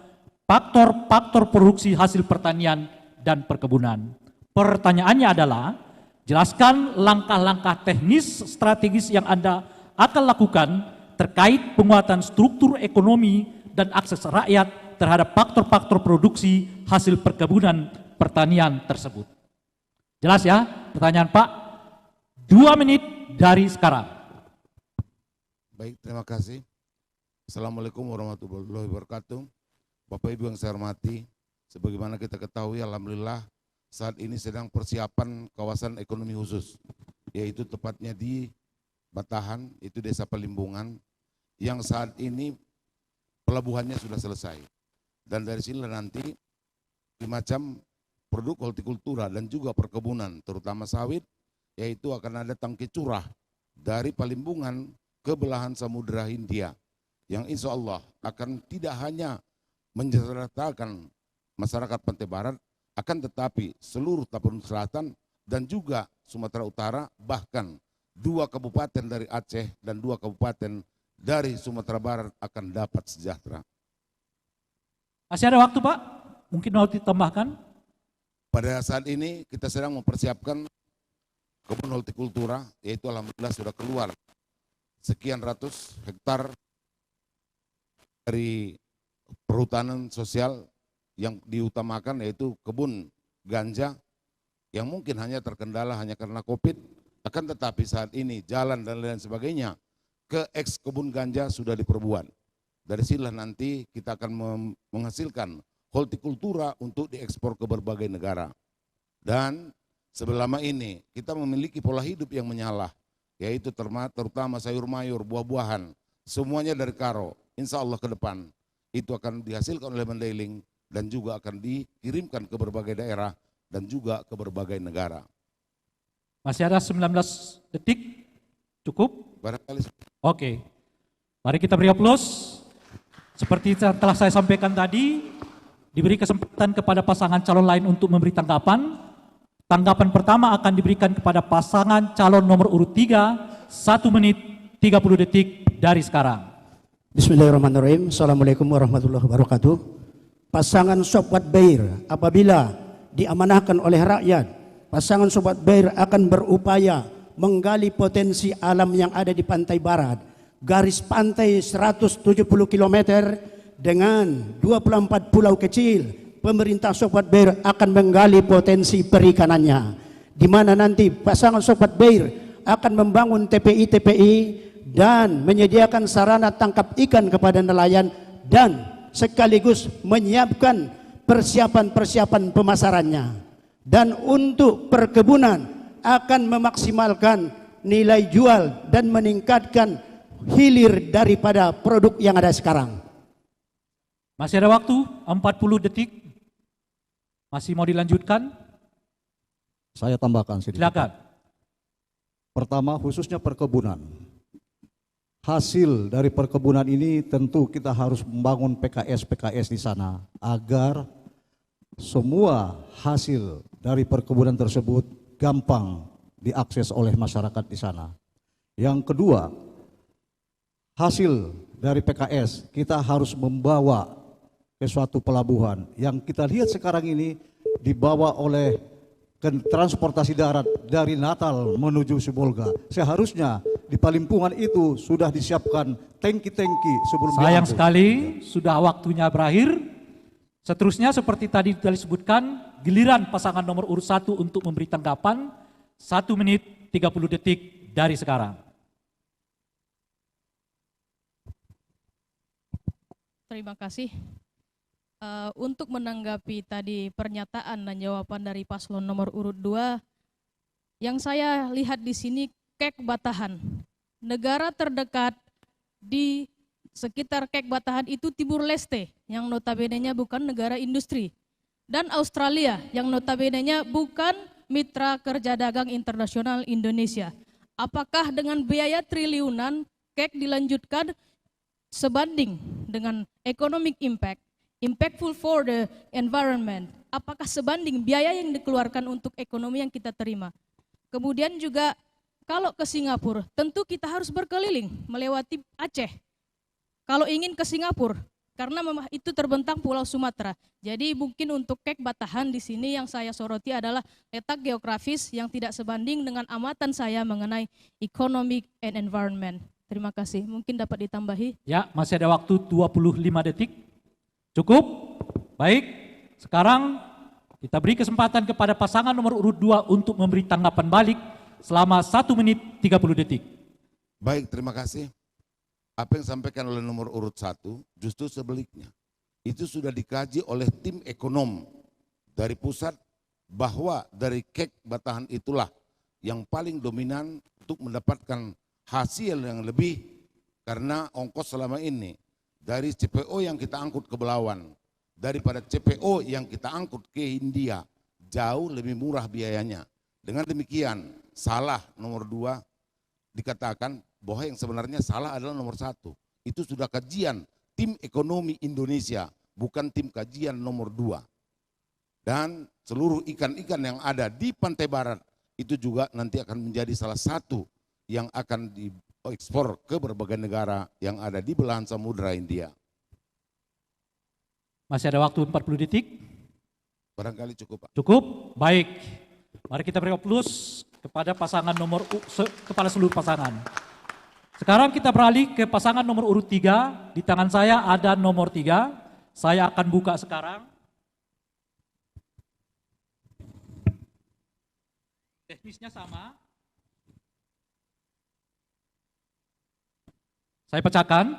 faktor-faktor produksi hasil pertanian dan perkebunan. Pertanyaannya adalah, jelaskan langkah-langkah teknis strategis yang Anda akan lakukan terkait penguatan struktur ekonomi dan akses rakyat terhadap faktor-faktor produksi hasil perkebunan pertanian tersebut. Jelas ya pertanyaan Pak? 2 menit dari sekarang. Baik, terima kasih. Assalamualaikum warahmatullahi wabarakatuh. Bapak Ibu yang saya hormati, sebagaimana kita ketahui alhamdulillah saat ini sedang persiapan kawasan ekonomi khusus, yaitu tepatnya di Batahan, itu Desa Pelimbungan, yang saat ini pelabuhannya sudah selesai. Dan dari sini nanti macam produk hortikultura dan juga perkebunan, terutama sawit, yaitu akan ada tangki curah dari Pelimbungan ke belahan Samudra Hindia, yang insya Allah akan tidak hanya menyejahterakan masyarakat Pantai Barat, akan tetapi seluruh Tapanuli Selatan dan juga Sumatera Utara, bahkan 2 kabupaten dari Aceh dan 2 kabupaten dari Sumatera Barat akan dapat sejahtera. Masih ada waktu Pak? Mungkin mau ditambahkan? Pada saat ini kita sedang mempersiapkan kebun hortikultura, yaitu alhamdulillah sudah keluar sekian ratus hektar dari perhutanan sosial yang diutamakan, yaitu kebun ganja yang mungkin hanya terkendala hanya karena COVID, akan tetapi saat ini jalan dan lain sebagainya ke eks kebun ganja sudah diperbuat. Dari sinilah nanti kita akan menghasilkan hortikultura untuk diekspor ke berbagai negara. Dan selama ini kita memiliki pola hidup yang menyalah, yaitu terutama sayur mayur, buah-buahan, semuanya dari karo. Insya Allah ke depan itu akan dihasilkan oleh Mandailing dan juga akan dikirimkan ke berbagai daerah dan juga ke berbagai negara. Masih ada 19 detik, cukup? Barangkali. Oke, mari kita beri aplaus. Seperti telah saya sampaikan tadi, diberi kesempatan kepada pasangan calon lain untuk memberi tanggapan. Tanggapan pertama akan diberikan kepada pasangan calon nomor urut 3, 1 menit 30 detik dari sekarang. Bismillahirrahmanirrahim. Assalamualaikum warahmatullahi wabarakatuh. Pasangan Sobat Bair apabila diamanahkan oleh rakyat, pasangan Sobat Bair akan berupaya menggali potensi alam yang ada di pantai barat. Garis pantai 170 km dengan 24 pulau kecil. Pemerintah Sobat Bair akan menggali potensi perikanannya, di mana nanti pasangan Sobat Bair akan membangun TPI dan menyediakan sarana tangkap ikan kepada nelayan dan sekaligus menyiapkan persiapan-persiapan pemasarannya. Dan untuk perkebunan akan memaksimalkan nilai jual dan meningkatkan hilir daripada produk yang ada sekarang. Masih ada waktu 40 detik. Masih mau dilanjutkan? Saya tambahkan sedikit. Silakan. Pertama, khususnya perkebunan. Hasil dari perkebunan ini tentu kita harus membangun PKS di sana agar semua hasil dari perkebunan tersebut gampang diakses oleh masyarakat di sana. Yang kedua, hasil dari PKS kita harus membawa ke suatu pelabuhan yang kita lihat sekarang ini dibawa oleh transportasi darat dari Natal menuju Sibolga. Seharusnya di Pelimbungan itu sudah disiapkan tangki-tangki sebelum sayang diangkut. sekali sudah waktunya berakhir. Seterusnya seperti tadi sudah disebutkan, giliran pasangan nomor urut 1 untuk memberi tanggapan 1 menit 30 detik dari sekarang. Terima kasih. Untuk menanggapi tadi pernyataan dan jawaban dari paslon nomor urut 2, yang saya lihat di sini Kek Batahan. Negara terdekat di sekitar Kek Batahan itu Timur Leste, yang notabene-nya bukan negara industri. Dan Australia, yang notabene-nya bukan mitra kerja dagang internasional Indonesia. Apakah dengan biaya triliunan KEK dilanjutkan sebanding dengan economic impact, impactful for the environment? Apakah sebanding biaya yang dikeluarkan untuk ekonomi yang kita terima? Kemudian juga kalau ke Singapura, tentu kita harus berkeliling melewati Aceh. Kalau ingin ke Singapura, karena itu terbentang Pulau Sumatera. Jadi mungkin untuk KEK Batahan di sini yang saya soroti adalah letak geografis yang tidak sebanding dengan amatan saya mengenai economic and environment. Terima kasih. Mungkin dapat ditambahi? Ya, masih ada waktu 25 detik. Cukup? Baik. Sekarang kita beri kesempatan kepada pasangan nomor urut 2 untuk memberi tanggapan balik selama 1 menit 30 detik. Baik, terima kasih. Apa yang disampaikan oleh nomor urut 1 justru sebaliknya. Itu sudah dikaji oleh tim ekonom dari pusat bahwa dari KEK Batahan itulah yang paling dominan untuk mendapatkan hasil yang lebih, karena ongkos selama ini dari CPO yang kita angkut ke Belawan daripada CPO yang kita angkut ke India jauh lebih murah biayanya. Dengan demikian salah nomor 2 dikatakan bahwa yang sebenarnya salah adalah nomor 1. Itu sudah kajian tim ekonomi Indonesia, bukan tim kajian nomor 2. Dan seluruh ikan-ikan yang ada di pantai barat itu juga nanti akan menjadi salah satu yang akan diekspor ke berbagai negara yang ada di belahan samudera India. Masih ada waktu 40 detik. Barangkali cukup, Pak. Cukup? Baik. Mari kita beri aplaus kepada pasangan kepala seluruh pasangan. Sekarang kita beralih ke pasangan nomor urut 3. Di tangan saya ada nomor 3. Saya akan buka sekarang. Teknisnya sama. Saya pecahkan.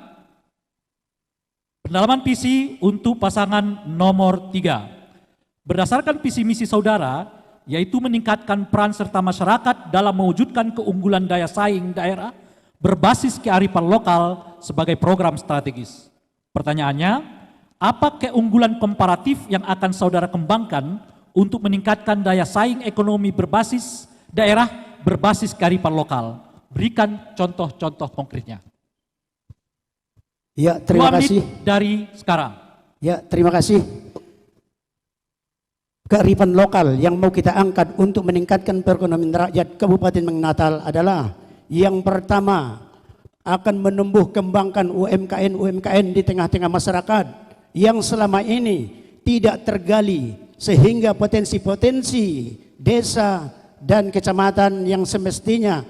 Pendalaman visi untuk pasangan nomor 3. Berdasarkan visi misi saudara, yaitu meningkatkan peran serta masyarakat dalam mewujudkan keunggulan daya saing daerah berbasis kearifan lokal sebagai program strategis. Pertanyaannya, apa keunggulan komparatif yang akan saudara kembangkan untuk meningkatkan daya saing ekonomi berbasis daerah berbasis kearifan lokal? Berikan contoh-contoh konkretnya. Ya, terima 2 menit kasih. Dari sekarang. Ya, terima kasih. Kearifan lokal yang mau kita angkat untuk meningkatkan perekonomian rakyat Kabupaten Natal adalah yang pertama, akan menumbuh kembangkan UMKM di tengah-tengah masyarakat yang selama ini tidak tergali, sehingga potensi-potensi desa dan kecamatan yang semestinya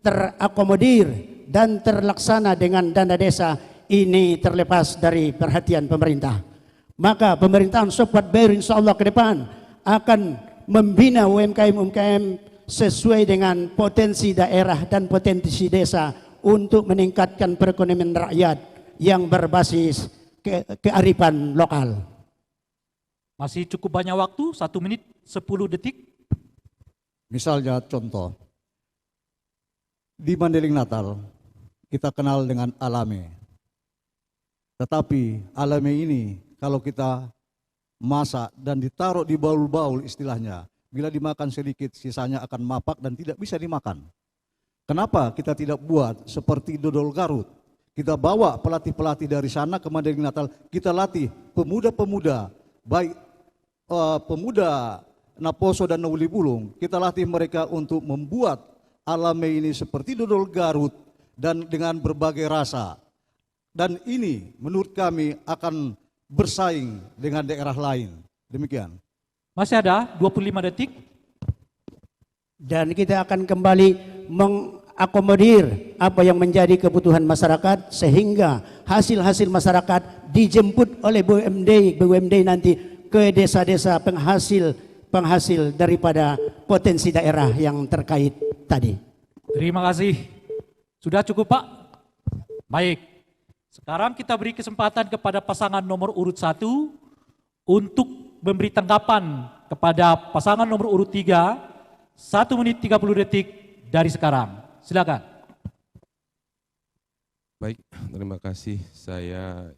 terakomodir dan terlaksana dengan dana desa ini terlepas dari perhatian pemerintah. Maka pemerintahan Sobat Bair insya Allah ke depan akan membina UMKM sesuai dengan potensi daerah dan potensi desa untuk meningkatkan perekonomian rakyat yang berbasis kearifan lokal. Masih cukup banyak waktu, 1 menit 10 detik. Misalnya contoh, di Mandailing Natal kita kenal dengan alame. Tetapi alame ini kalau kita masak dan ditaruh di baul-baul istilahnya, bila dimakan sedikit sisanya akan mapak dan tidak bisa dimakan. Kenapa kita tidak buat seperti dodol Garut? Kita bawa pelatih-pelatih dari sana ke Mandailing Natal, kita latih pemuda-pemuda, baik pemuda Naposo dan Nawuli Bulung, kita latih mereka untuk membuat alame ini seperti dodol Garut dan dengan berbagai rasa. Dan ini menurut kami akan bersaing dengan daerah lain. Demikian. Masih ada 25 detik. Dan kita akan kembali mengakomodir apa yang menjadi kebutuhan masyarakat sehingga hasil-hasil masyarakat dijemput oleh BUMD nanti ke desa-desa penghasil daripada potensi daerah yang terkait tadi. Terima kasih. Sudah cukup, Pak? Baik. Sekarang kita beri kesempatan kepada pasangan nomor urut 1 untuk memberi tanggapan kepada pasangan nomor urut 3 1 menit 30 detik dari sekarang. Silakan. Baik, terima kasih. Saya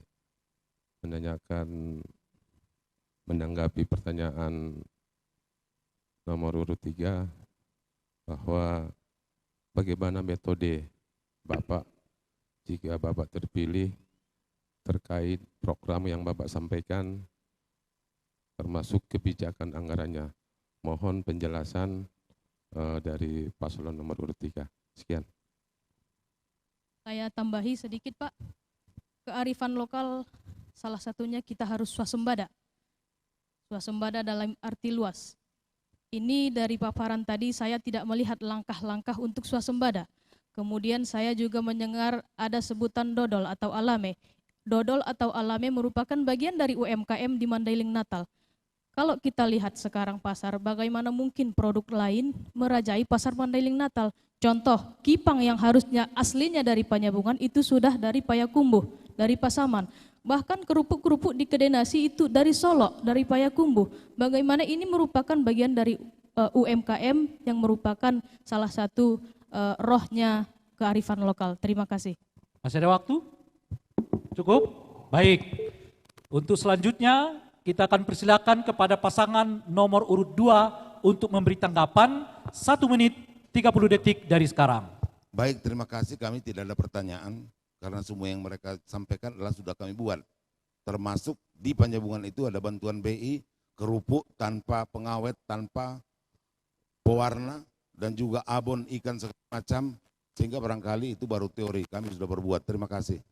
menanggapi pertanyaan nomor urut 3 bahwa bagaimana metode Bapak jika Bapak terpilih terkait program yang Bapak sampaikan, termasuk kebijakan anggarannya. Mohon penjelasan dari paslon nomor urut 3. Sekian. Saya tambahi sedikit Pak, kearifan lokal salah satunya kita harus swasembada. Swasembada dalam arti luas. Ini dari paparan tadi saya tidak melihat langkah-langkah untuk swasembada. Kemudian saya juga mendengar ada sebutan dodol atau alame. Dodol atau alame merupakan bagian dari UMKM di Mandailing Natal. Kalau kita lihat sekarang pasar, bagaimana mungkin produk lain merajai pasar Mandailing Natal? Contoh, kipang yang harusnya aslinya dari Panyabungan itu sudah dari Payakumbuh, dari Pasaman. Bahkan kerupuk-kerupuk di kedai nasi itu dari Solo, dari Payakumbuh. Bagaimana ini merupakan bagian dari UMKM yang merupakan salah satu rohnya kearifan lokal. Terima kasih. Masih ada waktu? Cukup? Baik. Untuk selanjutnya kita akan persilakan kepada pasangan nomor urut 2 untuk memberi tanggapan 1 menit 30 detik dari sekarang. Baik, terima kasih. Kami tidak ada pertanyaan. Karena semua yang mereka sampaikan adalah sudah kami buat. Termasuk di Panyabungan itu ada bantuan BI, kerupuk tanpa pengawet, tanpa pewarna, dan juga abon ikan segala macam. Sehingga barangkali itu baru teori, kami sudah berbuat. Terima kasih.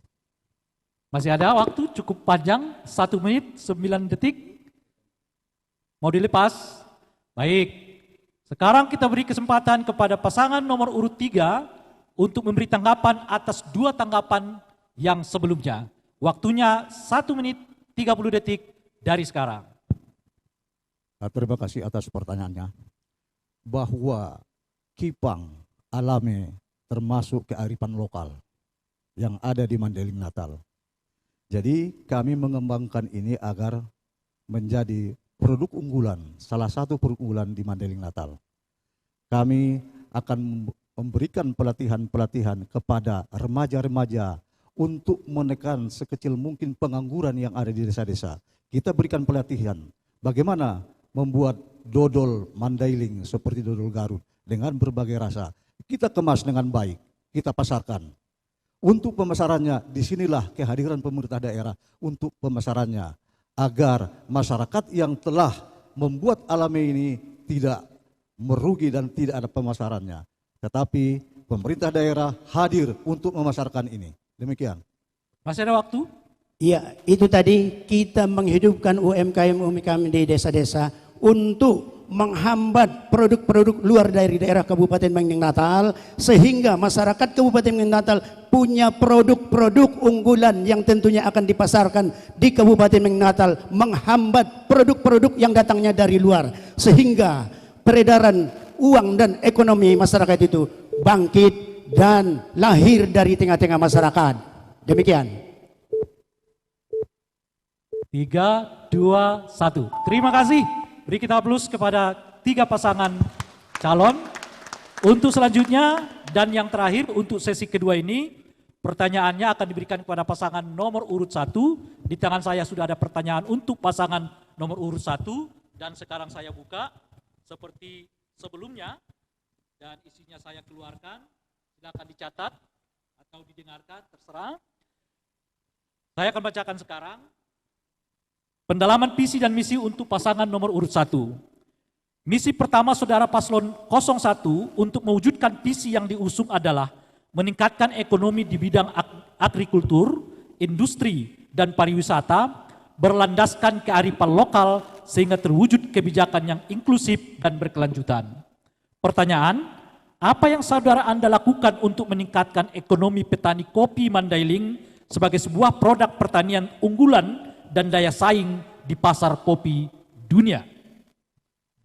Masih ada waktu cukup panjang, 1 menit 9 detik. Mau dilepas? Baik. Sekarang kita beri kesempatan kepada pasangan nomor urut 3 untuk memberi tanggapan atas 2 tanggapan yang sebelumnya. Waktunya 1 menit 30 detik dari sekarang. Terima kasih atas pertanyaannya. Bahwa kipang alame termasuk kearifan lokal yang ada di Mandailing Natal. Jadi kami mengembangkan ini agar menjadi produk unggulan, salah satu produk unggulan di Mandailing Natal. Kami akan memberikan pelatihan-pelatihan kepada remaja-remaja untuk menekan sekecil mungkin pengangguran yang ada di desa-desa. Kita berikan pelatihan bagaimana membuat dodol Mandailing seperti dodol Garut dengan berbagai rasa. Kita kemas dengan baik, kita pasarkan. Untuk pemasarannya, disinilah kehadiran pemerintah daerah untuk pemasarannya. Agar masyarakat yang telah membuat alame ini tidak merugi dan tidak ada pemasarannya. Tetapi pemerintah daerah hadir untuk memasarkan ini. Demikian. Masih ada waktu? Iya, itu tadi kita menghidupkan UMKM di desa-desa untuk menghambat produk-produk luar dari daerah Kabupaten Mandailing Natal sehingga masyarakat Kabupaten Mandailing Natal punya produk-produk unggulan yang tentunya akan dipasarkan di Kabupaten Mandailing Natal, menghambat produk-produk yang datangnya dari luar sehingga peredaran uang dan ekonomi masyarakat itu bangkit dan lahir dari tengah-tengah masyarakat. Demikian. 3, 2, 1. Terima kasih. Beri kita aplaus kepada 3 pasangan calon. Untuk selanjutnya dan yang terakhir untuk sesi kedua ini, pertanyaannya akan diberikan kepada pasangan nomor urut 1. Di tangan saya sudah ada pertanyaan untuk pasangan nomor urut 1 dan sekarang saya buka seperti sebelumnya dan isinya saya keluarkan. Silakan dicatat atau didengarkan, terserah. Saya akan bacakan sekarang. Pendalaman visi dan misi untuk pasangan nomor urut 1. Misi pertama saudara paslon 01 untuk mewujudkan visi yang diusung adalah meningkatkan ekonomi di bidang agrikultur, industri, dan pariwisata, berlandaskan kearifan lokal sehingga terwujud kebijakan yang inklusif dan berkelanjutan. Pertanyaan, apa yang saudara Anda lakukan untuk meningkatkan ekonomi petani kopi Mandailing sebagai sebuah produk pertanian unggulan dan daya saing di pasar kopi dunia?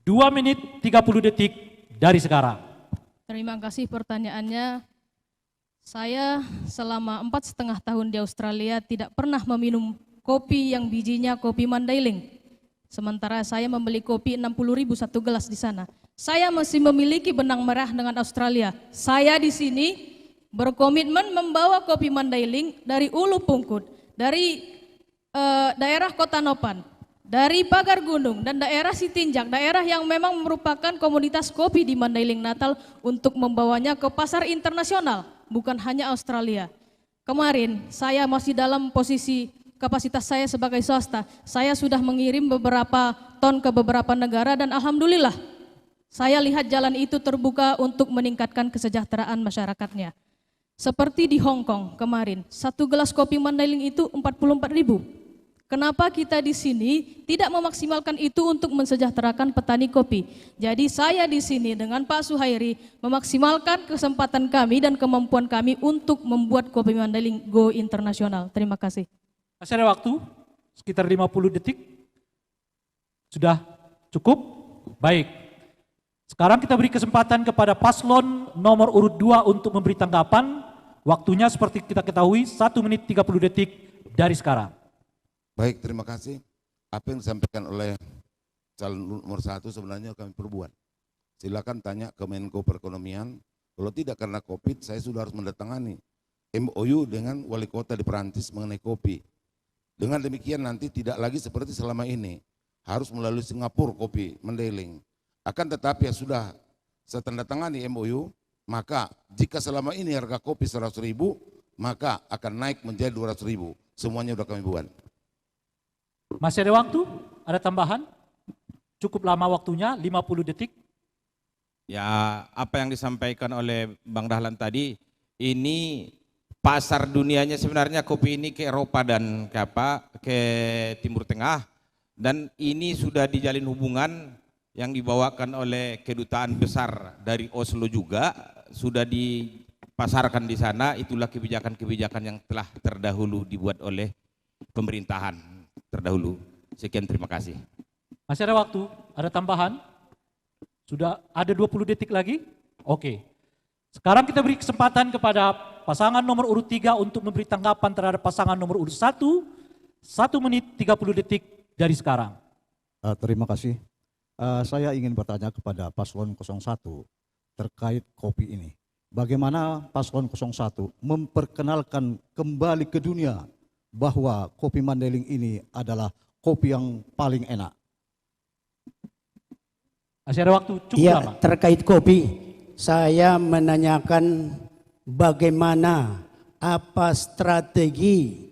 2 menit 30 detik dari sekarang. Terima kasih pertanyaannya. Saya selama 4,5 tahun di Australia tidak pernah meminum kopi yang bijinya kopi Mandailing. Sementara saya membeli kopi 60.000 satu gelas di sana. Saya masih memiliki benang merah dengan Australia. Saya di sini berkomitmen membawa kopi Mandailing dari Ulu Pungkut, dari daerah Kota Nopan, dari Pagar Gunung dan daerah Sitinjak, daerah yang memang merupakan komoditas kopi di Mandailing Natal, untuk membawanya ke pasar internasional, bukan hanya Australia. Kemarin saya masih dalam posisi kapasitas saya sebagai swasta, saya sudah mengirim beberapa ton ke beberapa negara dan alhamdulillah saya lihat jalan itu terbuka untuk meningkatkan kesejahteraan masyarakatnya. Seperti di Hong Kong kemarin, 1 gelas kopi Mandailing itu 44.000. Kenapa kita di sini tidak memaksimalkan itu untuk mensejahterakan petani kopi? Jadi saya di sini dengan Pak Suhairi memaksimalkan kesempatan kami dan kemampuan kami untuk membuat kopi Mandailing go internasional. Terima kasih. Masih ada waktu, sekitar 50 detik. Sudah cukup? Baik. Sekarang kita beri kesempatan kepada paslon nomor urut 2 untuk memberi tanggapan. Waktunya seperti kita ketahui 1 menit 30 detik dari sekarang. Baik, terima kasih. Apa yang disampaikan oleh calon nomor 1 sebenarnya kami perbuat. Silakan tanya ke Menko Perekonomian. Kalau tidak karena COVID, saya sudah harus mendatangani MOU dengan wali kota di Perancis mengenai kopi. Dengan demikian nanti tidak lagi seperti selama ini, harus melalui Singapura kopi Mandailing. Akan tetapi yang sudah saya tanda tangani MOU, maka jika selama ini harga kopi 100.000, maka akan naik menjadi 200.000. Semuanya sudah kami buat. Masih ada waktu? Ada tambahan? Cukup lama waktunya, 50 detik. Ya, apa yang disampaikan oleh Bang Dahlan tadi, ini pasar dunianya sebenarnya kopi ini ke Eropa dan ke Timur Tengah, dan ini sudah dijalin hubungan yang dibawakan oleh kedutaan besar dari Oslo juga, sudah dipasarkan di sana. Itulah kebijakan-kebijakan yang telah terdahulu dibuat oleh pemerintahan terdahulu. Sekian, terima kasih. Masih ada waktu? Ada tambahan? Sudah ada 20 detik lagi? Oke. Sekarang kita beri kesempatan kepada pasangan nomor urut 3 untuk memberi tanggapan terhadap pasangan nomor urut 1. 1 menit 30 detik dari sekarang. Terima kasih. Saya ingin bertanya kepada paslon 01 terkait kopi ini. Bagaimana paslon 01 memperkenalkan kembali ke dunia bahwa kopi Mandailing ini adalah kopi yang paling enak? Masih ada waktu cukup ya, lama. Terkait kopi, saya menanyakan bagaimana, apa strategi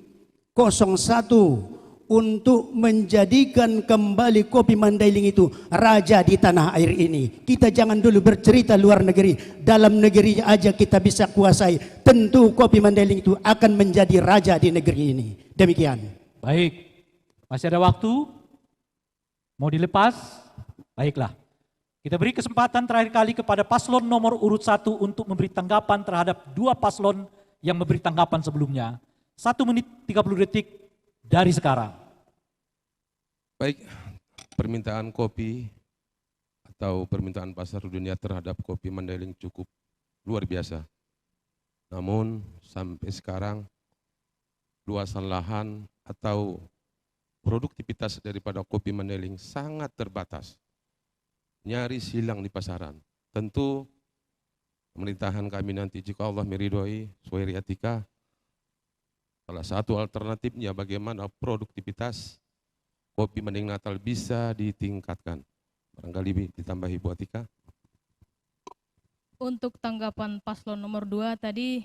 01 untuk menjadikan kembali kopi Mandailing itu raja di tanah air ini. Kita jangan dulu bercerita luar negeri, dalam negeri aja kita bisa kuasai. Tentu kopi Mandailing itu akan menjadi raja di negeri ini. Demikian. Baik, masih ada waktu? Mau dilepas? Baiklah. Kita beri kesempatan terakhir kali kepada paslon nomor urut 1 untuk memberi tanggapan terhadap 2 paslon yang memberi tanggapan sebelumnya. 1 menit 30 detik dari sekarang. Baik, permintaan kopi atau permintaan pasar dunia terhadap kopi Mandailing cukup luar biasa. Namun sampai sekarang luasan lahan atau produktivitas daripada kopi Mandailing sangat terbatas. Nyaris hilang di pasaran. Tentu pemerintahan kami nanti jika Allah meridhoi Suhairi Atika, salah satu alternatifnya bagaimana produktivitas kopi Mandailing Natal bisa ditingkatkan. Barangkali ditambahi Bu Atika. Untuk tanggapan paslon nomor 2 tadi,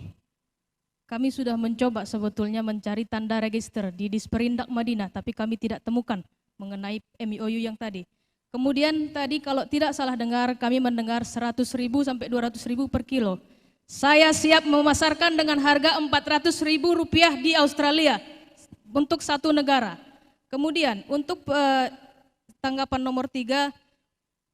kami sudah mencoba sebetulnya mencari tanda register di Disperindak Madinah, tapi kami tidak temukan mengenai MOU yang tadi. Kemudian tadi kalau tidak salah dengar, kami mendengar 100.000 sampai 200.000 per kilo. Saya siap memasarkan dengan harga Rp400.000 di Australia untuk satu negara. Kemudian untuk tanggapan nomor 3,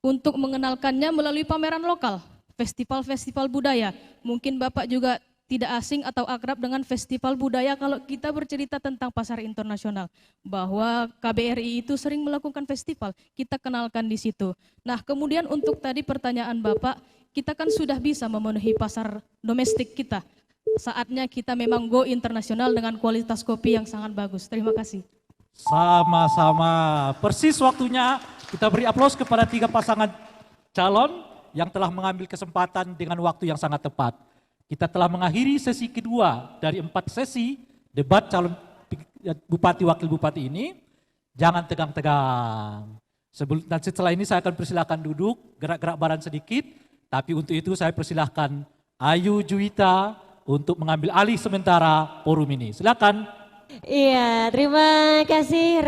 untuk mengenalkannya melalui pameran lokal, festival-festival budaya. Mungkin Bapak juga tidak asing atau akrab dengan festival budaya kalau kita bercerita tentang pasar internasional. Bahwa KBRI itu sering melakukan festival, kita kenalkan di situ. Nah kemudian untuk tadi pertanyaan Bapak, kita kan sudah bisa memenuhi pasar domestik kita. Saatnya kita memang go internasional dengan kualitas kopi yang sangat bagus. Terima kasih. Sama-sama, persis waktunya. Kita beri aplaus kepada 3 pasangan calon yang telah mengambil kesempatan dengan waktu yang sangat tepat. Kita telah mengakhiri sesi kedua dari 4 sesi debat calon Bupati Wakil Bupati ini. Jangan tegang-tegang. Dan setelah ini saya akan persilahkan duduk, gerak-gerak badan sedikit. Tapi untuk itu saya persilahkan Ayu Juwita untuk mengambil alih sementara forum ini. Silakan. Iya, terima kasih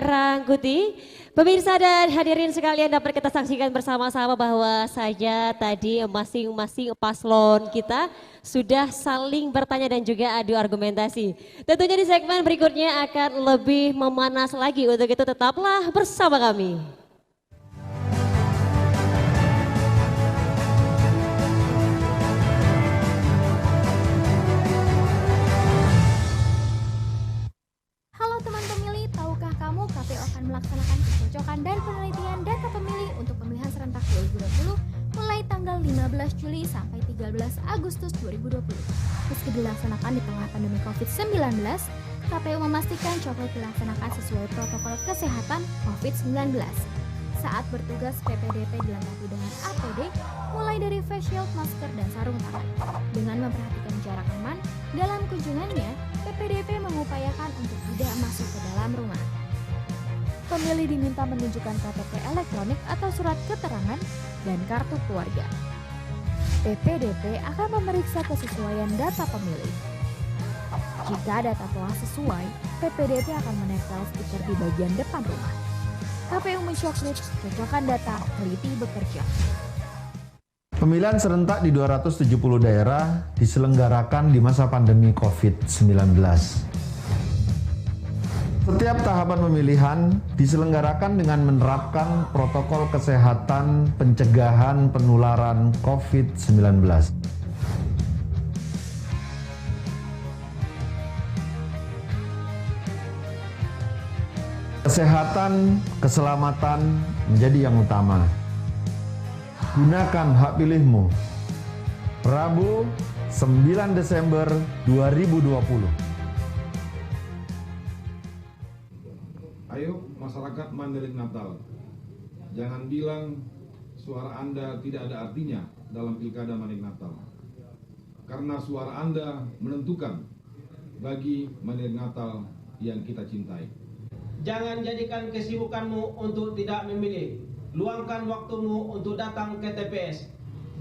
Rangkuti. Pemirsa dan hadirin sekalian, dapat kita saksikan bersama-sama bahwa saja tadi masing-masing paslon kita sudah saling bertanya dan juga adu argumentasi. Tentunya di segmen berikutnya akan lebih memanas lagi, untuk itu tetaplah bersama kami. Halo teman pemilih, tahukah kamu KPU akan melaksanakan pencocokan dan penelitian data pemilih untuk pemilihan serentak 2020 mulai tanggal 15 Juli sampai 13 Agustus 2020. Meski dilaksanakan di tengah pandemi COVID-19, KPU memastikan coklat dilaksanakan sesuai protokol kesehatan COVID-19. Saat bertugas, PPDP dilengkapi dengan APD, mulai dari face shield, masker, dan sarung tangan. Dengan memperhatikan jarak aman, dalam kunjungannya, PPDP mengupayakan untuk tidak masuk ke dalam rumah. Pemilih diminta menunjukkan KTP elektronik atau surat keterangan dan kartu keluarga. PPDP akan memeriksa kesesuaian data pemilih. Jika data telah sesuai, PPDP akan menempel stiker di bagian depan rumah. KPU mensyokrit cocokan data, teliti bekerja. Pemilihan serentak di 270 daerah diselenggarakan di masa pandemi COVID-19. Setiap tahapan pemilihan diselenggarakan dengan menerapkan protokol kesehatan pencegahan penularan COVID-19. Kesehatan, keselamatan menjadi yang utama. Gunakan hak pilihmu. Rabu, 9 Desember 2020. Ayo masyarakat Mandailing Natal, jangan bilang suara Anda tidak ada artinya dalam Pilkada Mandailing Natal. Karena suara Anda menentukan bagi Mandailing Natal yang kita cintai. Jangan jadikan kesibukanmu untuk tidak memilih. Luangkan waktumu untuk datang ke TPS.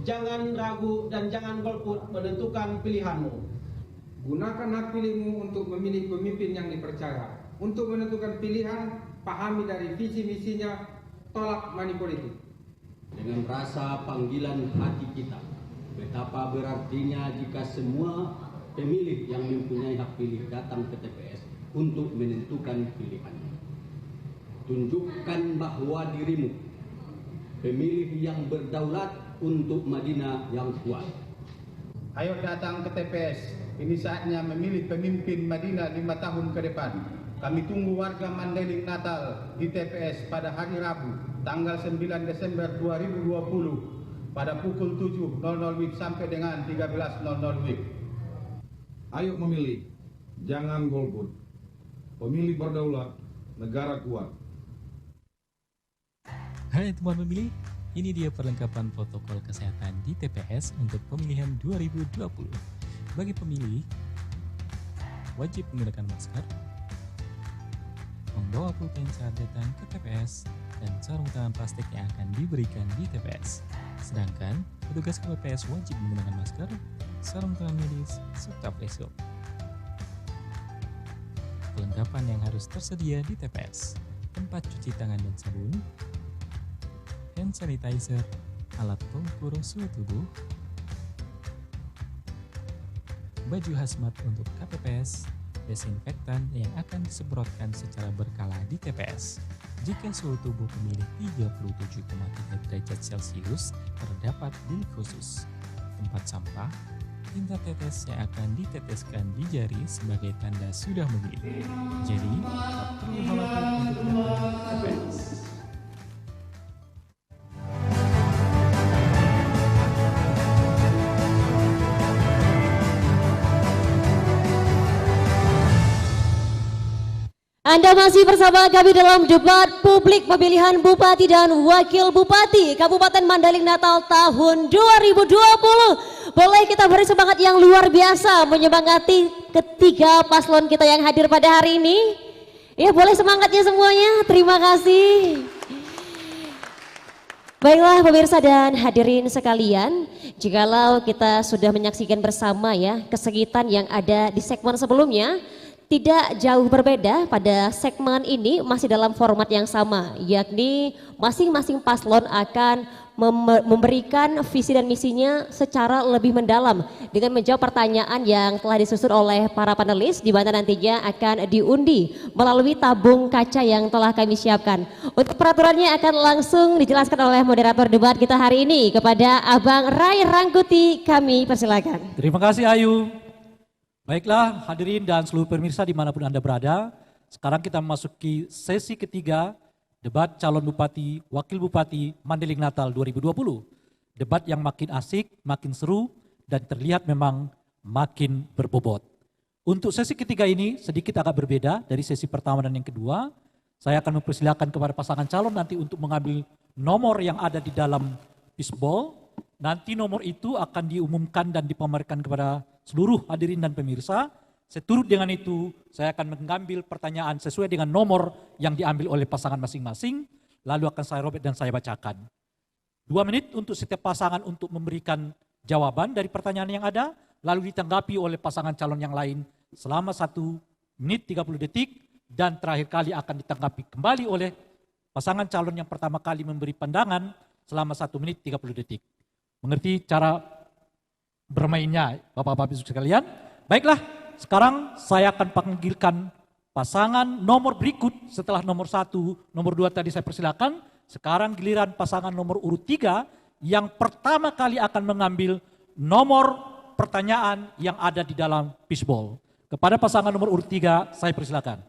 Jangan ragu dan jangan golput menentukan pilihanmu. Gunakan hak pilihmu untuk memilih pemimpin yang dipercaya. Untuk menentukan pilihan, pahami dari visi misinya, tolak money politik. Dengan rasa panggilan hati kita, betapa berartinya jika semua pemilih yang mempunyai hak pilih datang ke TPS untuk menentukan pilihannya. Tunjukkan bahwa dirimu pemilih yang berdaulat untuk Madinah yang kuat. Ayo datang ke TPS. Ini saatnya memilih pemimpin Madinah 5 tahun ke depan. Kami tunggu warga Mandailing Natal di TPS pada hari Rabu, tanggal 9 Desember 2020 pada pukul 7.00 WIB sampai dengan 13.00 WIB. Ayo memilih, jangan golput. Pemilih berdaulat, negara kuat. Hai teman pemilih, ini dia perlengkapan protokol kesehatan di TPS untuk pemilihan 2020. Bagi pemilih, wajib menggunakan masker, membawa pulpen saat datang ke TPS, dan sarung tangan plastik yang akan diberikan di TPS. Sedangkan, petugas KPPS wajib menggunakan masker, sarung tangan medis, serta face shield. Perlengkapan yang harus tersedia di TPS: tempat cuci tangan dan sabun, hand sanitizer, alat pengukur suhu tubuh, baju hazmat untuk KPPS, desinfektan yang akan disemprotkan secara berkala di TPS. Jika suhu tubuh pemilih 37,3 derajat Celcius, terdapat bilik khusus, tempat sampah, tinta tetes yang akan diteteskan di jari sebagai tanda sudah memilih. Jadi, tak perlu khawatir untuk datang ke TPS. Anda masih bersama kami dalam debat publik pemilihan Bupati dan Wakil Bupati Kabupaten Mandailing Natal tahun 2020. Boleh kita beri semangat yang luar biasa menyemangati ketiga paslon kita yang hadir pada hari ini. Ya boleh semangatnya semuanya, terima kasih. Baiklah pemirsa dan hadirin sekalian, jikalau kita sudah menyaksikan bersama ya kesegitan yang ada di segmen sebelumnya, tidak jauh berbeda pada segmen ini masih dalam format yang sama, yakni masing-masing paslon akan memberikan visi dan misinya secara lebih mendalam dengan menjawab pertanyaan yang telah disusun oleh para panelis, di mana nantinya akan diundi melalui tabung kaca yang telah kami siapkan. Untuk peraturannya akan langsung dijelaskan oleh moderator debat kita hari ini kepada Abang Ray Rangkuti, kami persilakan. Terima kasih Ayu. Baiklah hadirin dan seluruh pemirsa dimanapun Anda berada, sekarang kita memasuki sesi ketiga debat calon bupati, wakil bupati Mandailing Natal 2020. Debat yang makin asik, makin seru, dan terlihat memang makin berbobot. Untuk sesi ketiga ini sedikit agak berbeda dari sesi pertama dan yang kedua. Saya akan mempersilahkan kepada pasangan calon nanti untuk mengambil nomor yang ada di dalam fishbowl. Nanti nomor itu akan diumumkan dan dipamerkan kepada seluruh hadirin dan pemirsa. Seturut dengan itu, saya akan mengambil pertanyaan sesuai dengan nomor yang diambil oleh pasangan masing-masing, lalu akan saya robek dan saya bacakan. 2 menit untuk setiap pasangan untuk memberikan jawaban dari pertanyaan yang ada, lalu ditanggapi oleh pasangan calon yang lain selama 1 menit 30 detik, dan terakhir kali akan ditanggapi kembali oleh pasangan calon yang pertama kali memberi pandangan selama 1 menit 30 detik. Mengerti cara bermainnya Bapak-Bapak Ibu sekalian? Baiklah. Sekarang saya akan panggilkan pasangan nomor berikut setelah nomor 1, nomor 2 tadi saya persilakan. Sekarang giliran pasangan nomor urut 3 yang pertama kali akan mengambil nomor pertanyaan yang ada di dalam fishbowl. Kepada pasangan nomor urut 3 saya persilakan.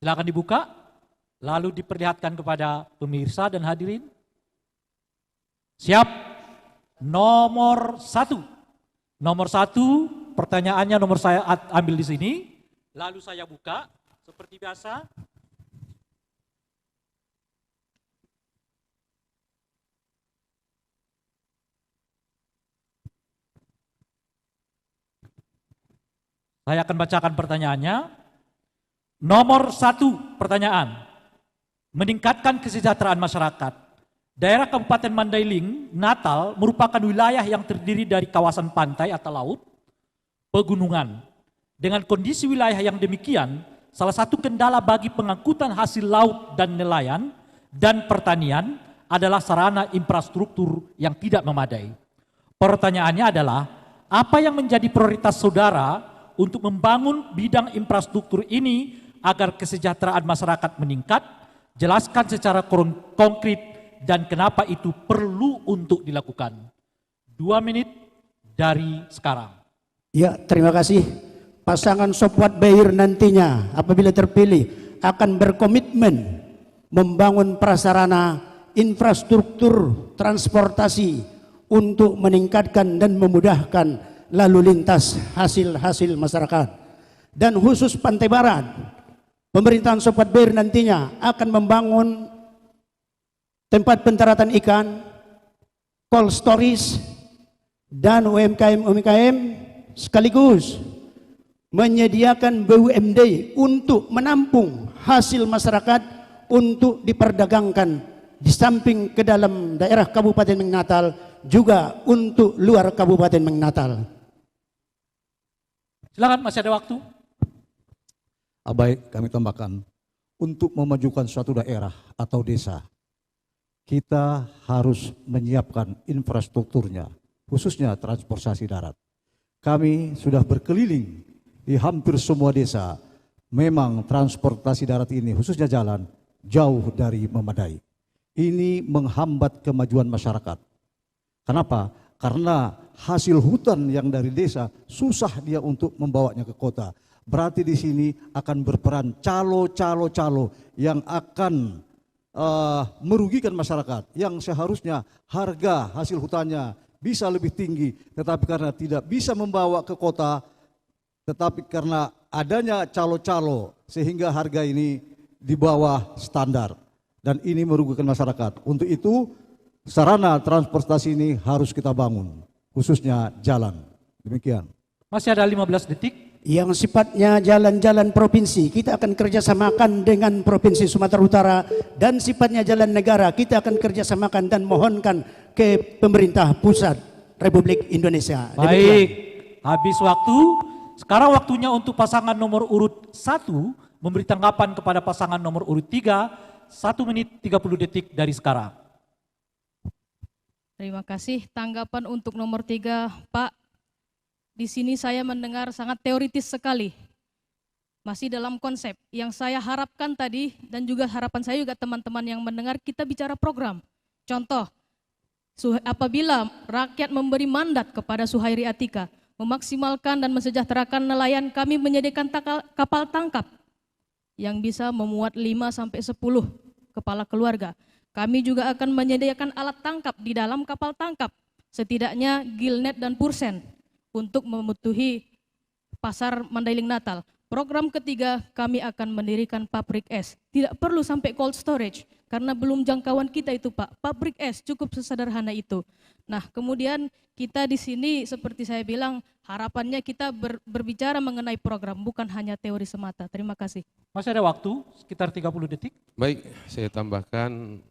Silakan dibuka, lalu diperlihatkan kepada pemirsa dan hadirin. Siap? Nomor 1. Nomor 1, pertanyaannya nomor saya ambil di sini. Lalu saya buka seperti biasa. Saya akan bacakan pertanyaannya. Nomor 1 pertanyaan. Meningkatkan kesejahteraan masyarakat. Daerah Kabupaten Mandailing, Natal merupakan wilayah yang terdiri dari kawasan pantai atau laut, pegunungan. Dengan kondisi wilayah yang demikian, salah satu kendala bagi pengangkutan hasil laut dan nelayan dan pertanian adalah sarana infrastruktur yang tidak memadai. Pertanyaannya adalah, apa yang menjadi prioritas saudara untuk membangun bidang infrastruktur ini agar kesejahteraan masyarakat meningkat? Jelaskan secara konkret dan kenapa itu perlu untuk dilakukan. 2 menit dari sekarang. Ya, terima kasih. Pasangan Sopwat Bair nantinya apabila terpilih akan berkomitmen membangun prasarana infrastruktur transportasi untuk meningkatkan dan memudahkan lalu lintas hasil-hasil masyarakat. Dan khusus Pantai Barat, pemerintahan Sopwat Bair nantinya akan membangun tempat pendaratan ikan, cold storage, dan UMKM sekaligus menyediakan BUMD untuk menampung hasil masyarakat untuk diperdagangkan di samping ke dalam daerah Kabupaten Natal, juga untuk luar Kabupaten Natal. Silakan, masih ada waktu. Baik, kami tambahkan, untuk memajukan suatu daerah atau desa, kita harus menyiapkan infrastrukturnya, khususnya transportasi darat. Kami sudah berkeliling di hampir semua desa, memang transportasi darat ini, khususnya jalan, jauh dari memadai. Ini menghambat kemajuan masyarakat. Kenapa? Karena hasil hutan yang dari desa susah dia untuk membawanya ke kota. Berarti di sini akan berperan calo-calo yang akan merugikan masyarakat, yang seharusnya harga hasil hutannya bisa lebih tinggi, tetapi karena tidak bisa membawa ke kota, tetapi karena adanya calo-calo sehingga harga ini di bawah standar, dan ini merugikan masyarakat. Untuk itu sarana transportasi ini harus kita bangun, khususnya jalan. Demikian. Masih ada 15 detik. yang sifatnya jalan-jalan provinsi, kita akan kerjasamakan dengan Provinsi Sumatera Utara, dan sifatnya jalan negara, kita akan kerjasamakan dan mohonkan ke pemerintah pusat Republik Indonesia. Baik, habis waktu. Sekarang waktunya untuk pasangan nomor urut 1 memberi tanggapan kepada pasangan nomor urut 3, 1 menit 30 detik dari sekarang. Terima kasih. Tanggapan untuk nomor 3, Pak. Di sini saya mendengar sangat teoritis sekali. Masih dalam konsep yang saya harapkan tadi, dan juga harapan saya juga teman-teman yang mendengar, kita bicara program. Contoh, apabila rakyat memberi mandat kepada Suhairi Atika, memaksimalkan dan mensejahterakan nelayan, kami menyediakan kapal tangkap yang bisa memuat 5-10 kepala keluarga. Kami juga akan menyediakan alat tangkap di dalam kapal tangkap, setidaknya gillnet dan pursen, untuk memenuhi pasar Mandailing Natal. Program ketiga, kami akan mendirikan pabrik es. Tidak perlu sampai cold storage, karena belum jangkauan kita itu Pak. Pabrik es cukup sesederhana itu. Nah kemudian kita di sini seperti saya bilang, harapannya kita berbicara mengenai program, bukan hanya teori semata. Terima kasih. Masih ada waktu, sekitar 30 detik. Baik, saya tambahkan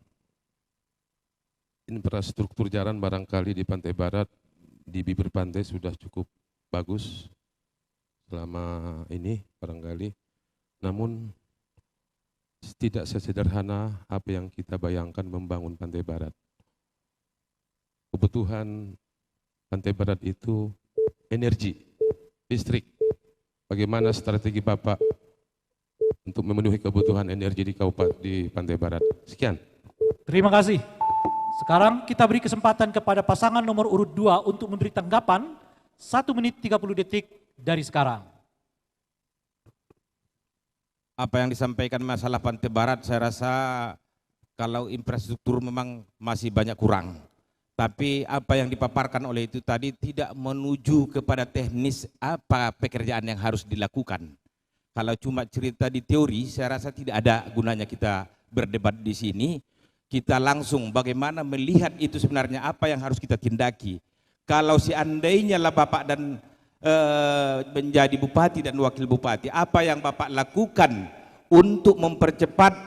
infrastruktur jalan barangkali di pantai barat, di bibir pantai sudah cukup bagus selama ini barangkali. Namun tidak sesederhana apa yang kita bayangkan membangun pantai barat. Kebutuhan pantai barat itu energi, listrik. Bagaimana strategi Bapak untuk memenuhi kebutuhan energi di pantai barat? Sekian. Terima kasih. Sekarang kita beri kesempatan kepada pasangan nomor urut 2 untuk memberi tanggapan 1 menit 30 detik dari sekarang. Apa yang disampaikan masalah pantai barat, saya rasa kalau infrastruktur memang masih banyak kurang. Tapi apa yang dipaparkan oleh itu tadi tidak menuju kepada teknis apa pekerjaan yang harus dilakukan. Kalau cuma cerita di teori, saya rasa tidak ada gunanya kita berdebat di sini. Kita langsung bagaimana melihat itu sebenarnya apa yang harus kita tindaki. Kalau seandainya lah Bapak dan menjadi bupati dan wakil bupati, apa yang Bapak lakukan untuk mempercepat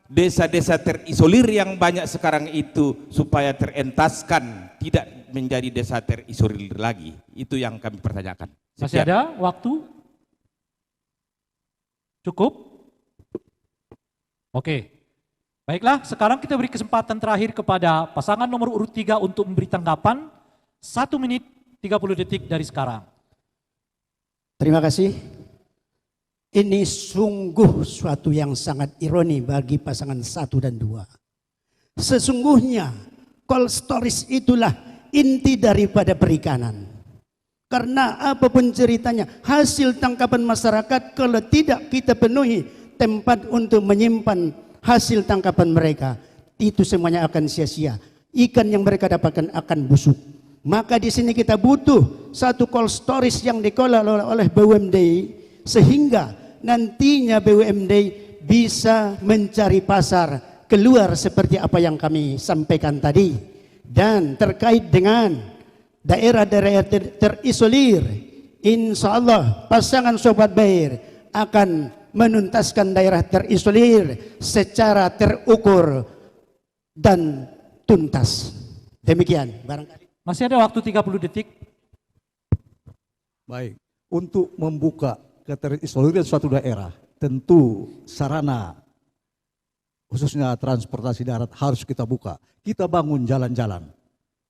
desa-desa terisolir yang banyak sekarang itu supaya terentaskan, tidak menjadi desa terisolir lagi. Itu yang kami pertanyakan. Sekian. Masih ada waktu? Cukup? Oke. Baiklah, sekarang kita beri kesempatan terakhir kepada pasangan nomor urut 3 untuk memberi tanggapan 1 menit 30 detik dari sekarang. Terima kasih. Ini sungguh suatu yang sangat ironi bagi pasangan 1 dan 2. Sesungguhnya cold storage itulah inti daripada perikanan. Karena apapun ceritanya, hasil tangkapan masyarakat kalau tidak kita penuhi tempat untuk menyimpan hasil tangkapan mereka, itu semuanya akan sia-sia. Ikan yang mereka dapatkan akan busuk. Maka di sini kita butuh satu cold storage yang dikelola oleh BUMD, sehingga nantinya BUMD bisa mencari pasar keluar seperti apa yang kami sampaikan tadi. Dan terkait dengan daerah-daerah terisolir, insya Allah pasangan Sobat Bair akan menuntaskan daerah terisolir secara terukur dan tuntas. Demikian barangkali. Masih ada waktu 30 detik. Baik, untuk membuka keterisoliran suatu daerah, tentu sarana khususnya transportasi darat harus kita buka. Kita bangun jalan-jalan.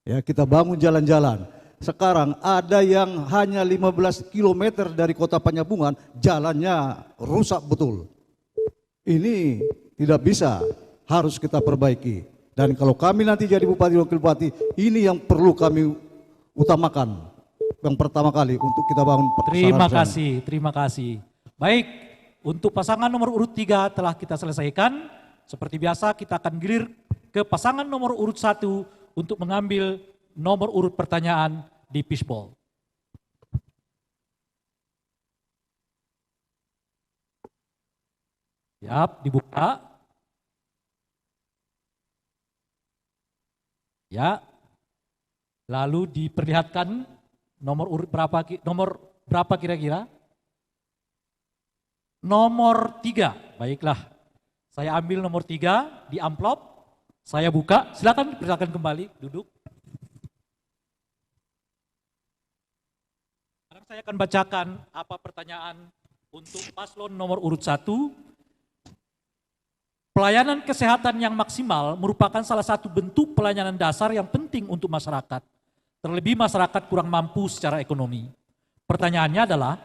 Ya, kita bangun jalan-jalan. Sekarang ada yang hanya 15 km dari kota Panyabungan, jalannya rusak betul. Ini tidak bisa, harus kita perbaiki. Dan kalau kami nanti jadi bupati wakil bupati, ini yang perlu kami utamakan. Yang pertama kali untuk kita bangun. Terima kasih. Baik, untuk pasangan nomor urut 3 telah kita selesaikan. Seperti biasa kita akan gilir ke pasangan nomor urut 1 untuk mengambil nomor urut pertanyaan di fishbowl. Siap, dibuka. Ya. Lalu diperlihatkan nomor urut berapa kira-kira? nomor 3. Baiklah, saya ambil nomor 3 di amplop. Saya buka, silakan kembali duduk. Sekarang saya akan bacakan apa pertanyaan untuk paslon nomor urut 1. Pelayanan kesehatan yang maksimal merupakan salah satu bentuk pelayanan dasar yang penting untuk masyarakat. Terlebih masyarakat kurang mampu secara ekonomi. Pertanyaannya adalah,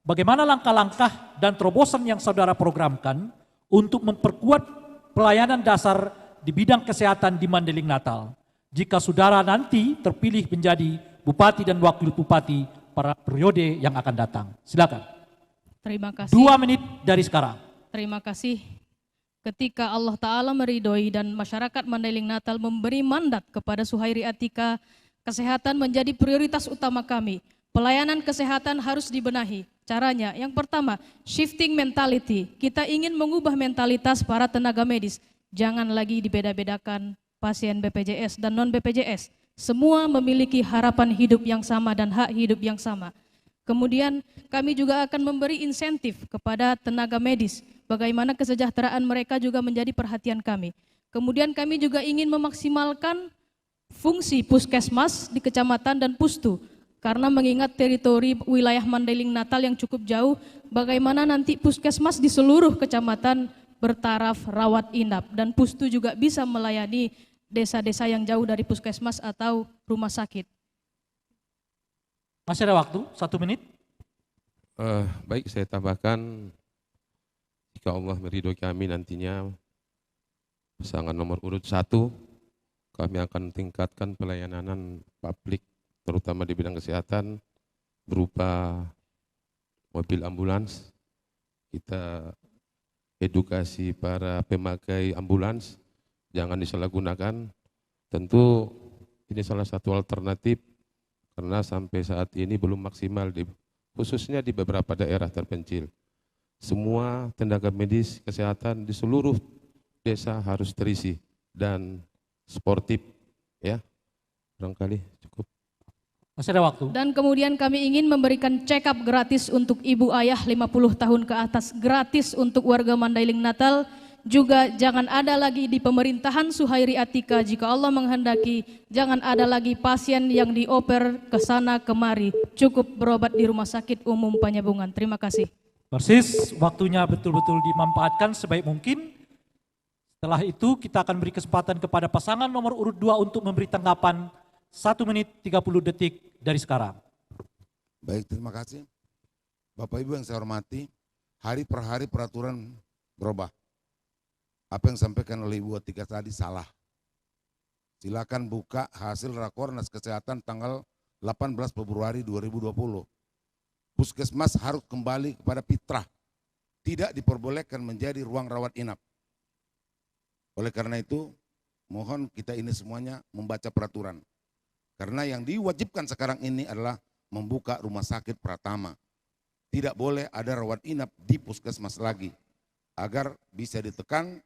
bagaimana langkah-langkah dan terobosan yang saudara programkan untuk memperkuat pelayanan dasar di bidang kesehatan di Mandailing Natal? Jika saudara nanti terpilih menjadi Bupati dan Wakil Bupati pada periode yang akan datang. Silakan. Terima kasih. 2 menit dari sekarang. Terima kasih. Ketika Allah Ta'ala meridhoi dan masyarakat Mandailing Natal memberi mandat kepada Suhairi Atika, kesehatan menjadi prioritas utama kami. Pelayanan kesehatan harus dibenahi. Caranya, yang pertama, shifting mentality. Kita ingin mengubah mentalitas para tenaga medis. Jangan lagi dibeda-bedakan pasien BPJS dan non-BPJS. Semua memiliki harapan hidup yang sama dan hak hidup yang sama. Kemudian kami juga akan memberi insentif kepada tenaga medis. Bagaimana kesejahteraan mereka juga menjadi perhatian kami. Kemudian kami juga ingin memaksimalkan fungsi puskesmas di kecamatan dan pustu. Karena mengingat teritori wilayah Mandailing Natal yang cukup jauh, bagaimana nanti puskesmas di seluruh kecamatan bertaraf rawat inap dan pustu juga bisa melayani desa-desa yang jauh dari puskesmas atau rumah sakit. Masih ada waktu, 1 menit. Baik, saya tambahkan, jika Allah meridhoi kami nantinya pasangan nomor urut 1, kami akan tingkatkan pelayanan publik terutama di bidang kesehatan berupa mobil ambulans. Kita edukasi para pemakai ambulans, jangan disalahgunakan. Tentu ini salah satu alternatif karena sampai saat ini belum maksimal, khususnya di beberapa daerah terpencil. Semua tenaga medis kesehatan di seluruh desa harus terisi dan sportif, ya. Barangkali cukup. Masih ada waktu. Dan kemudian kami ingin memberikan check up gratis untuk ibu ayah 50 tahun ke atas, gratis untuk warga Mandailing Natal. Juga jangan ada lagi di pemerintahan Suhairi Atika, jika Allah menghendaki, jangan ada lagi pasien yang dioper ke sana kemari. Cukup berobat di rumah sakit umum Panyabungan. Terima kasih. Persis, waktunya betul-betul dimanfaatkan sebaik mungkin. Setelah itu kita akan beri kesempatan kepada pasangan nomor urut 2 untuk memberi tanggapan 1 menit 30 detik dari sekarang. Baik, terima kasih. Bapak Ibu yang saya hormati, hari per hari peraturan berubah. Apa yang disampaikan oleh Ibu Atika tadi salah. Silakan buka hasil Rakornas Kesehatan tanggal 18 Februari 2020. Puskesmas harus kembali kepada fitrah. Tidak diperbolehkan menjadi ruang rawat inap. Oleh karena itu, mohon kita ini semuanya membaca peraturan. Karena yang diwajibkan sekarang ini adalah membuka rumah sakit Pratama. Tidak boleh ada rawat inap di puskesmas lagi. Agar bisa ditekan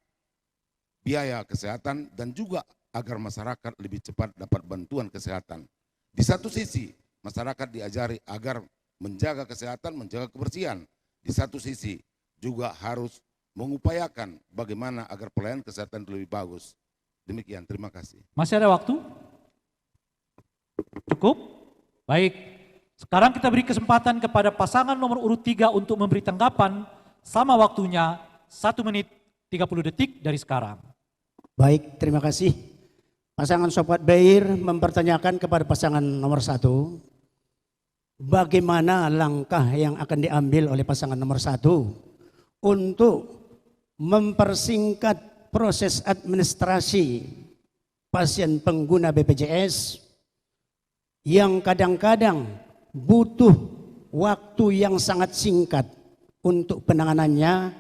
biaya kesehatan dan juga agar masyarakat lebih cepat dapat bantuan kesehatan. Di satu sisi, masyarakat diajari agar menjaga kesehatan, menjaga kebersihan. Di satu sisi, juga harus mengupayakan bagaimana agar pelayanan kesehatan lebih bagus. Demikian, terima kasih. Masih ada waktu? Cukup? Baik. Sekarang kita beri kesempatan kepada pasangan nomor urut 3 untuk memberi tanggapan, sama waktunya 1 menit 30 detik dari sekarang. Baik, terima kasih. Pasangan Sobat Bair mempertanyakan kepada pasangan nomor 1, bagaimana langkah yang akan diambil oleh pasangan nomor 1 untuk mempersingkat proses administrasi pasien pengguna BPJS yang kadang-kadang butuh waktu yang sangat singkat untuk penanganannya,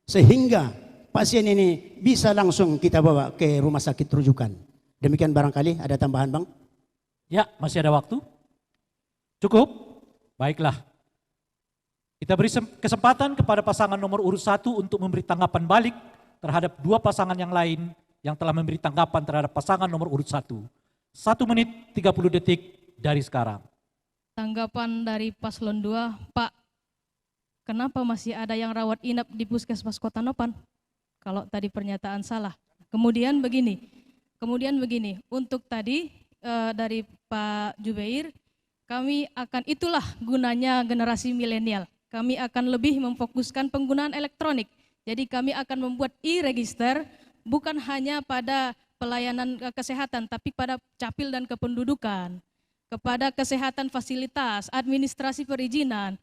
sehingga pasien ini bisa langsung kita bawa ke rumah sakit rujukan. Demikian barangkali, ada tambahan Bang? Ya, masih ada waktu? Cukup? Baiklah. Kita beri kesempatan kepada pasangan nomor urut 1 untuk memberi tanggapan balik terhadap 2 pasangan yang lain yang telah memberi tanggapan terhadap pasangan nomor urut 1. 1 menit 30 detik dari sekarang. Tanggapan dari paslon 2, Pak, kenapa masih ada yang rawat inap di Puskesmas Kota Nopan? Kalau tadi pernyataan salah. Kemudian begini, untuk tadi dari Pak Jubeir, kami akan, itulah gunanya generasi milenial. Kami akan lebih memfokuskan penggunaan elektronik. Jadi kami akan membuat e-register bukan hanya pada pelayanan kesehatan, tapi pada capil dan kependudukan, kepada kesehatan fasilitas, administrasi perizinan,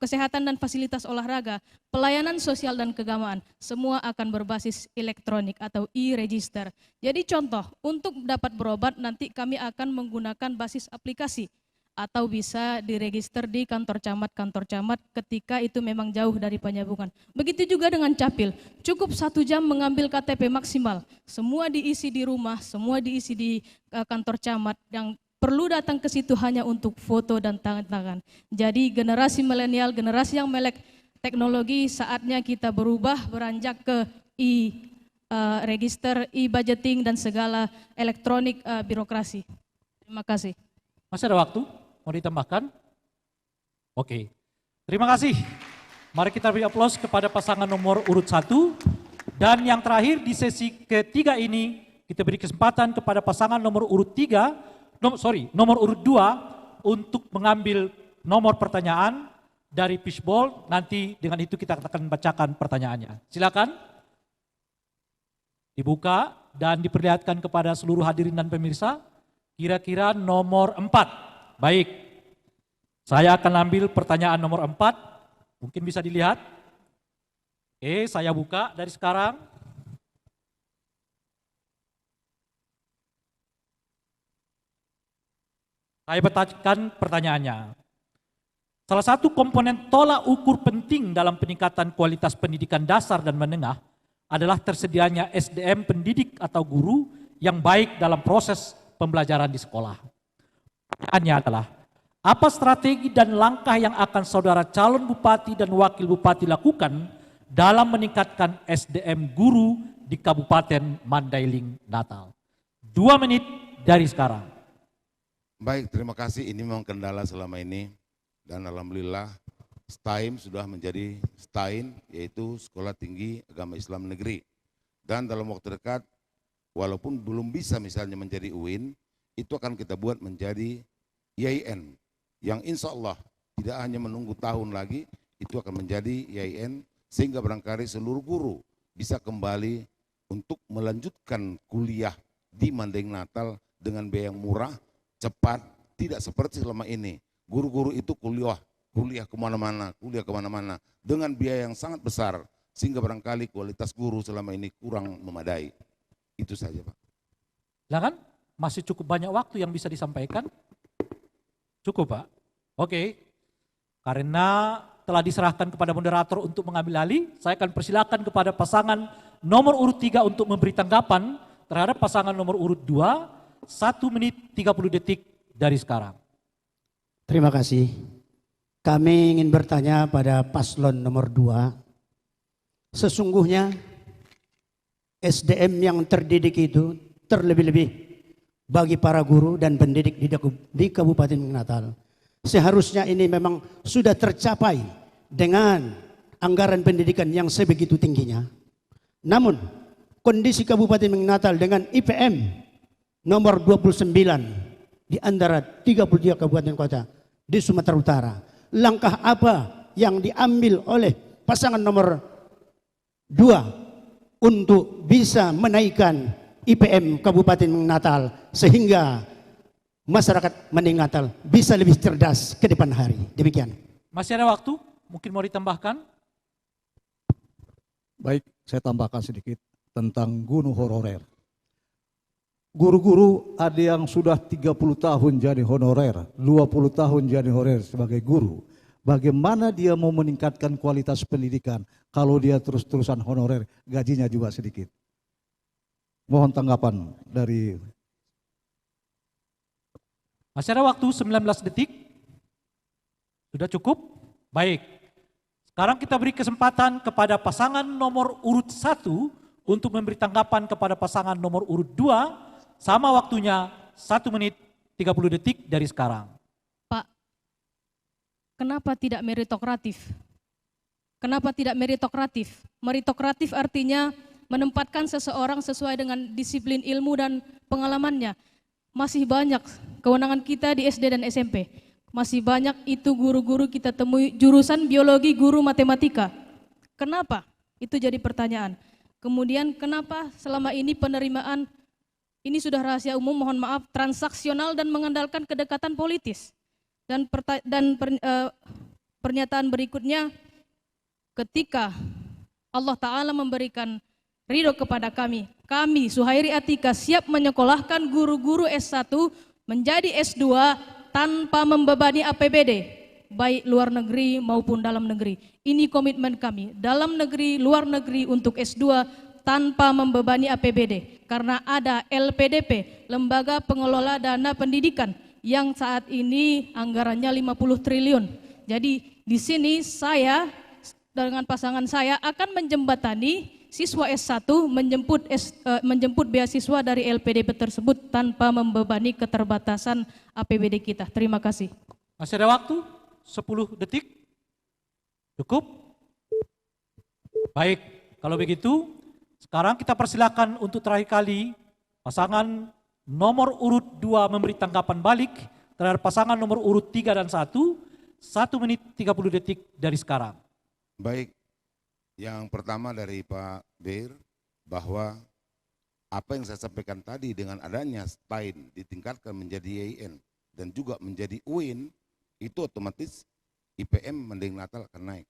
kesehatan dan fasilitas olahraga, pelayanan sosial dan keagamaan, semua akan berbasis elektronik atau e-register. Jadi contoh, untuk dapat berobat nanti kami akan menggunakan basis aplikasi atau bisa diregister di kantor camat ketika itu memang jauh dari penyambungan. Begitu juga dengan capil, cukup 1 jam mengambil KTP maksimal, semua diisi di rumah, semua diisi di kantor camat, yang perlu datang ke situ hanya untuk foto dan tangan. Jadi generasi milenial, generasi yang melek teknologi, saatnya kita berubah beranjak ke e-register, e-budgeting dan segala elektronik birokrasi. Terima kasih. Masih ada waktu? Mau ditambahkan? Oke. Terima kasih. Mari kita beri aplaus kepada pasangan nomor urut 1. Dan yang terakhir di sesi ketiga ini, kita beri kesempatan kepada pasangan nomor urut 2 untuk mengambil nomor pertanyaan dari fishbowl. Nanti dengan itu kita akan bacakan pertanyaannya. Silakan. Dibuka dan diperlihatkan kepada seluruh hadirin dan pemirsa. Kira-kira nomor 4. Baik, saya akan ambil pertanyaan nomor 4, mungkin bisa dilihat. Oke, saya buka dari sekarang. Saya bacakan pertanyaannya. Salah satu komponen tolak ukur penting dalam peningkatan kualitas pendidikan dasar dan menengah adalah tersedianya SDM pendidik atau guru yang baik dalam proses pembelajaran di sekolah. Pertanyaannya adalah, apa strategi dan langkah yang akan saudara calon bupati dan wakil bupati lakukan dalam meningkatkan SDM guru di Kabupaten Mandailing, Natal? 2 menit dari sekarang. Baik, terima kasih. Ini memang kendala selama ini. Dan alhamdulillah STAIM sudah menjadi STAIN, yaitu Sekolah Tinggi Agama Islam Negeri. Dan dalam waktu dekat, walaupun belum bisa misalnya menjadi UIN, itu akan kita buat menjadi IAIN, yang insya Allah tidak hanya menunggu tahun lagi, itu akan menjadi IAIN, sehingga barangkali seluruh guru bisa kembali untuk melanjutkan kuliah di Mandailing Natal dengan biaya yang murah, cepat, tidak seperti selama ini. Guru-guru itu kuliah kemana-mana, dengan biaya yang sangat besar, sehingga barangkali kualitas guru selama ini kurang memadai. Itu saja, Pak. Silakan. Masih cukup banyak waktu yang bisa disampaikan. Cukup, Pak. Oke. Karena telah diserahkan kepada moderator untuk mengambil alih, saya akan persilakan kepada pasangan nomor urut 3 untuk memberi tanggapan terhadap pasangan nomor urut 2, 1 menit 30 detik dari sekarang. Terima kasih. Kami ingin bertanya pada paslon nomor 2. Sesungguhnya SDM yang terdidik itu terlebih-lebih bagi para guru dan pendidik di Kabupaten Natal. Seharusnya ini memang sudah tercapai dengan anggaran pendidikan yang sebegitu tingginya. Namun kondisi Kabupaten Natal dengan IPM nomor 29 di antara 33 kabupaten kota di Sumatera Utara. Langkah apa yang diambil oleh pasangan nomor 2 untuk bisa menaikkan IPM Kabupaten Natal sehingga masyarakat Mandailing Natal bisa lebih cerdas ke depan hari. Demikian. Masih ada waktu? Mungkin mau ditambahkan? Baik, saya tambahkan sedikit tentang guru honorer. Guru-guru ada yang sudah 30 tahun jadi honorer, 20 tahun jadi honorer sebagai guru. Bagaimana dia mau meningkatkan kualitas pendidikan kalau dia terus-terusan honorer, gajinya juga sedikit. Mohon tanggapan dari... Masih ada waktu 19 detik. Sudah cukup? Baik. Sekarang kita beri kesempatan kepada pasangan nomor urut 1 untuk memberi tanggapan kepada pasangan nomor urut 2. Sama waktunya 1 menit 30 detik dari sekarang. Pak, kenapa tidak meritokratif? Kenapa tidak meritokratif? Meritokratif artinya menempatkan seseorang sesuai dengan disiplin ilmu dan pengalamannya. Masih banyak kewenangan kita di SD dan SMP. Masih banyak itu guru-guru kita temui jurusan biologi, guru matematika. Kenapa? Itu jadi pertanyaan. Kemudian kenapa selama ini penerimaan ini sudah rahasia umum, mohon maaf, transaksional dan mengandalkan kedekatan politis. Dan pernyataan berikutnya, ketika Allah Ta'ala memberikan ridho kepada kami Suhairi Atika siap menyekolahkan guru-guru S1 menjadi S2 tanpa membebani APBD, baik luar negeri maupun dalam negeri. Ini komitmen kami, dalam negeri, luar negeri untuk S2 tanpa membebani APBD. Karena ada LPDP, Lembaga Pengelola Dana Pendidikan, yang saat ini anggarannya 50 triliun. Jadi di sini saya dengan pasangan saya akan menjembatani siswa S1 menjemput beasiswa dari LPDP tersebut tanpa membebani keterbatasan APBD kita. Terima kasih. Masih ada waktu 10 detik. Cukup? Baik, kalau begitu sekarang kita persilakan untuk terakhir kali pasangan nomor urut 2 memberi tanggapan balik terhadap pasangan nomor urut 3 dan 1. 1 menit 30 detik dari sekarang. Baik, yang pertama dari Pak Beir, bahwa apa yang saya sampaikan tadi dengan adanya STAIN ditingkatkan menjadi YIN dan juga menjadi UIN, itu otomatis IPM Mandailing Natal akan naik.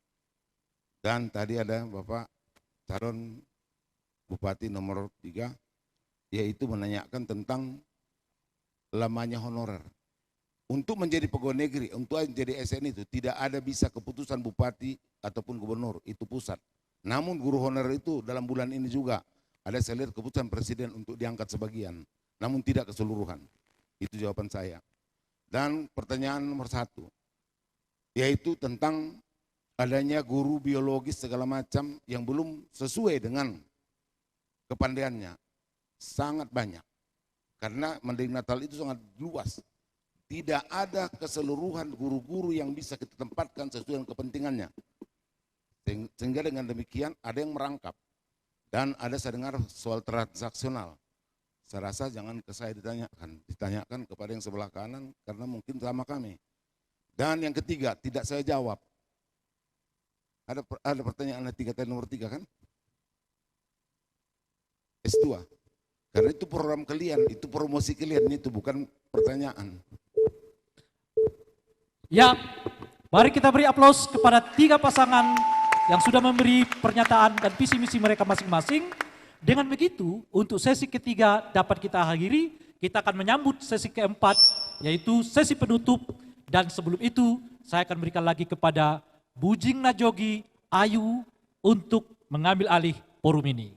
Dan tadi ada Bapak calon Bupati nomor 3, yaitu menanyakan tentang lamanya honorer. Untuk menjadi pegawai negeri, untuk menjadi SN itu tidak ada bisa keputusan bupati ataupun gubernur, itu pusat. Namun guru honorer itu dalam bulan ini juga ada saya lihat keputusan presiden untuk diangkat sebagian, namun tidak keseluruhan. Itu jawaban saya. Dan pertanyaan nomor 1, yaitu tentang adanya guru biologis segala macam yang belum sesuai dengan kepandaiannya. Sangat banyak. Karena Mandailing Natal itu sangat luas. Tidak ada keseluruhan guru-guru yang bisa kita tempatkan sesuai dengan kepentingannya. Sehingga dengan demikian ada yang merangkap. Dan ada saya dengar soal transaksional. Saya rasa jangan ke saya ditanyakan kepada yang sebelah kanan karena mungkin sama kami. Dan yang ketiga, tidak saya jawab. Ada pertanyaan tadi nomor 3 kan? S2. Karena itu program kalian, itu promosi kalian, itu bukan pertanyaan. Ya, mari kita beri aplaus kepada 3 pasangan yang sudah memberi pernyataan dan visi misi mereka masing-masing. Dengan begitu, untuk sesi ketiga dapat kita akhiri, kita akan menyambut sesi keempat, yaitu sesi penutup. Dan sebelum itu, saya akan berikan lagi kepada Bujing Najogi Ayu untuk mengambil alih forum ini.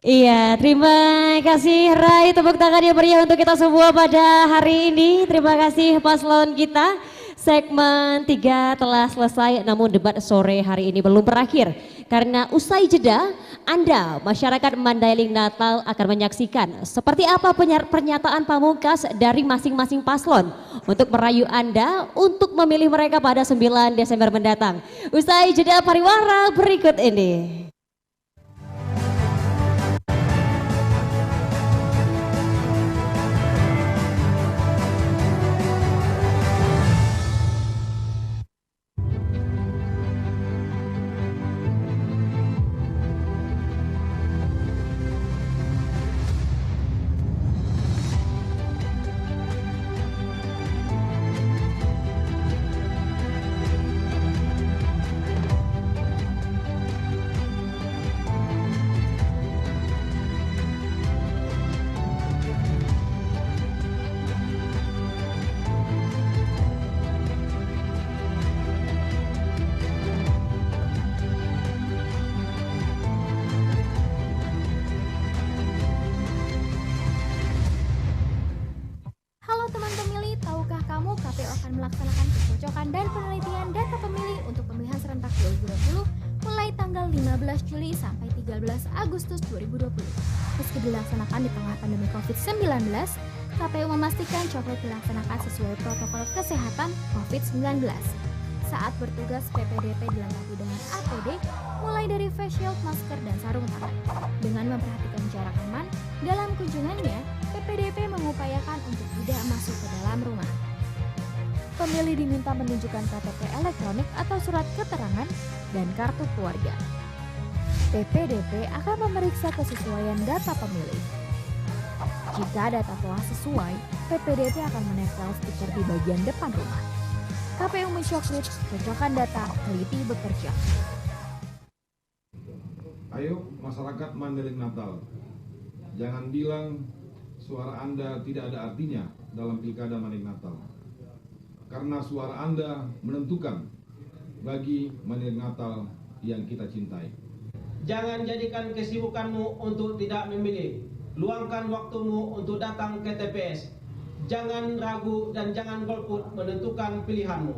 Iya, terima kasih Rai, tepuk tangan yang meriah untuk kita semua pada hari ini. Terima kasih paslon kita. Segmen 3 telah selesai, namun debat sore hari ini belum berakhir. Karena usai jeda, Anda masyarakat Mandailing Natal akan menyaksikan seperti apa pernyataan pamungkas dari masing-masing paslon untuk merayu Anda untuk memilih mereka pada 9 Desember mendatang. Usai jeda pariwara berikut ini. melaksanakan pencocokan dan penelitian data pemilih untuk pemilihan serentak 2020 mulai tanggal 15 Juli sampai 13 Agustus 2020. Meski dilaksanakan di tengah pandemi COVID-19, KPU memastikan coblos dilaksanakan sesuai protokol kesehatan COVID-19. Saat bertugas, PPDP dilengkapi dengan APD, mulai dari face shield, masker, dan sarung tangan. Dengan memperhatikan jarak aman, dalam kunjungannya, PPDP mengupayakan untuk tidak masuk ke dalam rumah. Pemilih diminta menunjukkan KTP elektronik atau surat keterangan dan kartu keluarga. PPDP akan memeriksa kesesuaian data pemilih. Jika data telah sesuai, PPDP akan menempel stiker di bagian depan rumah. KPU mensyokrit cocokan data, teliti bekerja. Ayo masyarakat Mandailing Natal, jangan bilang suara Anda tidak ada artinya dalam pilkada Mandailing Natal. Karena suara Anda menentukan bagi Mandailing Natal yang kita cintai. Jangan jadikan kesibukanmu untuk tidak memilih. Luangkan waktumu untuk datang ke TPS. Jangan ragu dan jangan golput menentukan pilihanmu.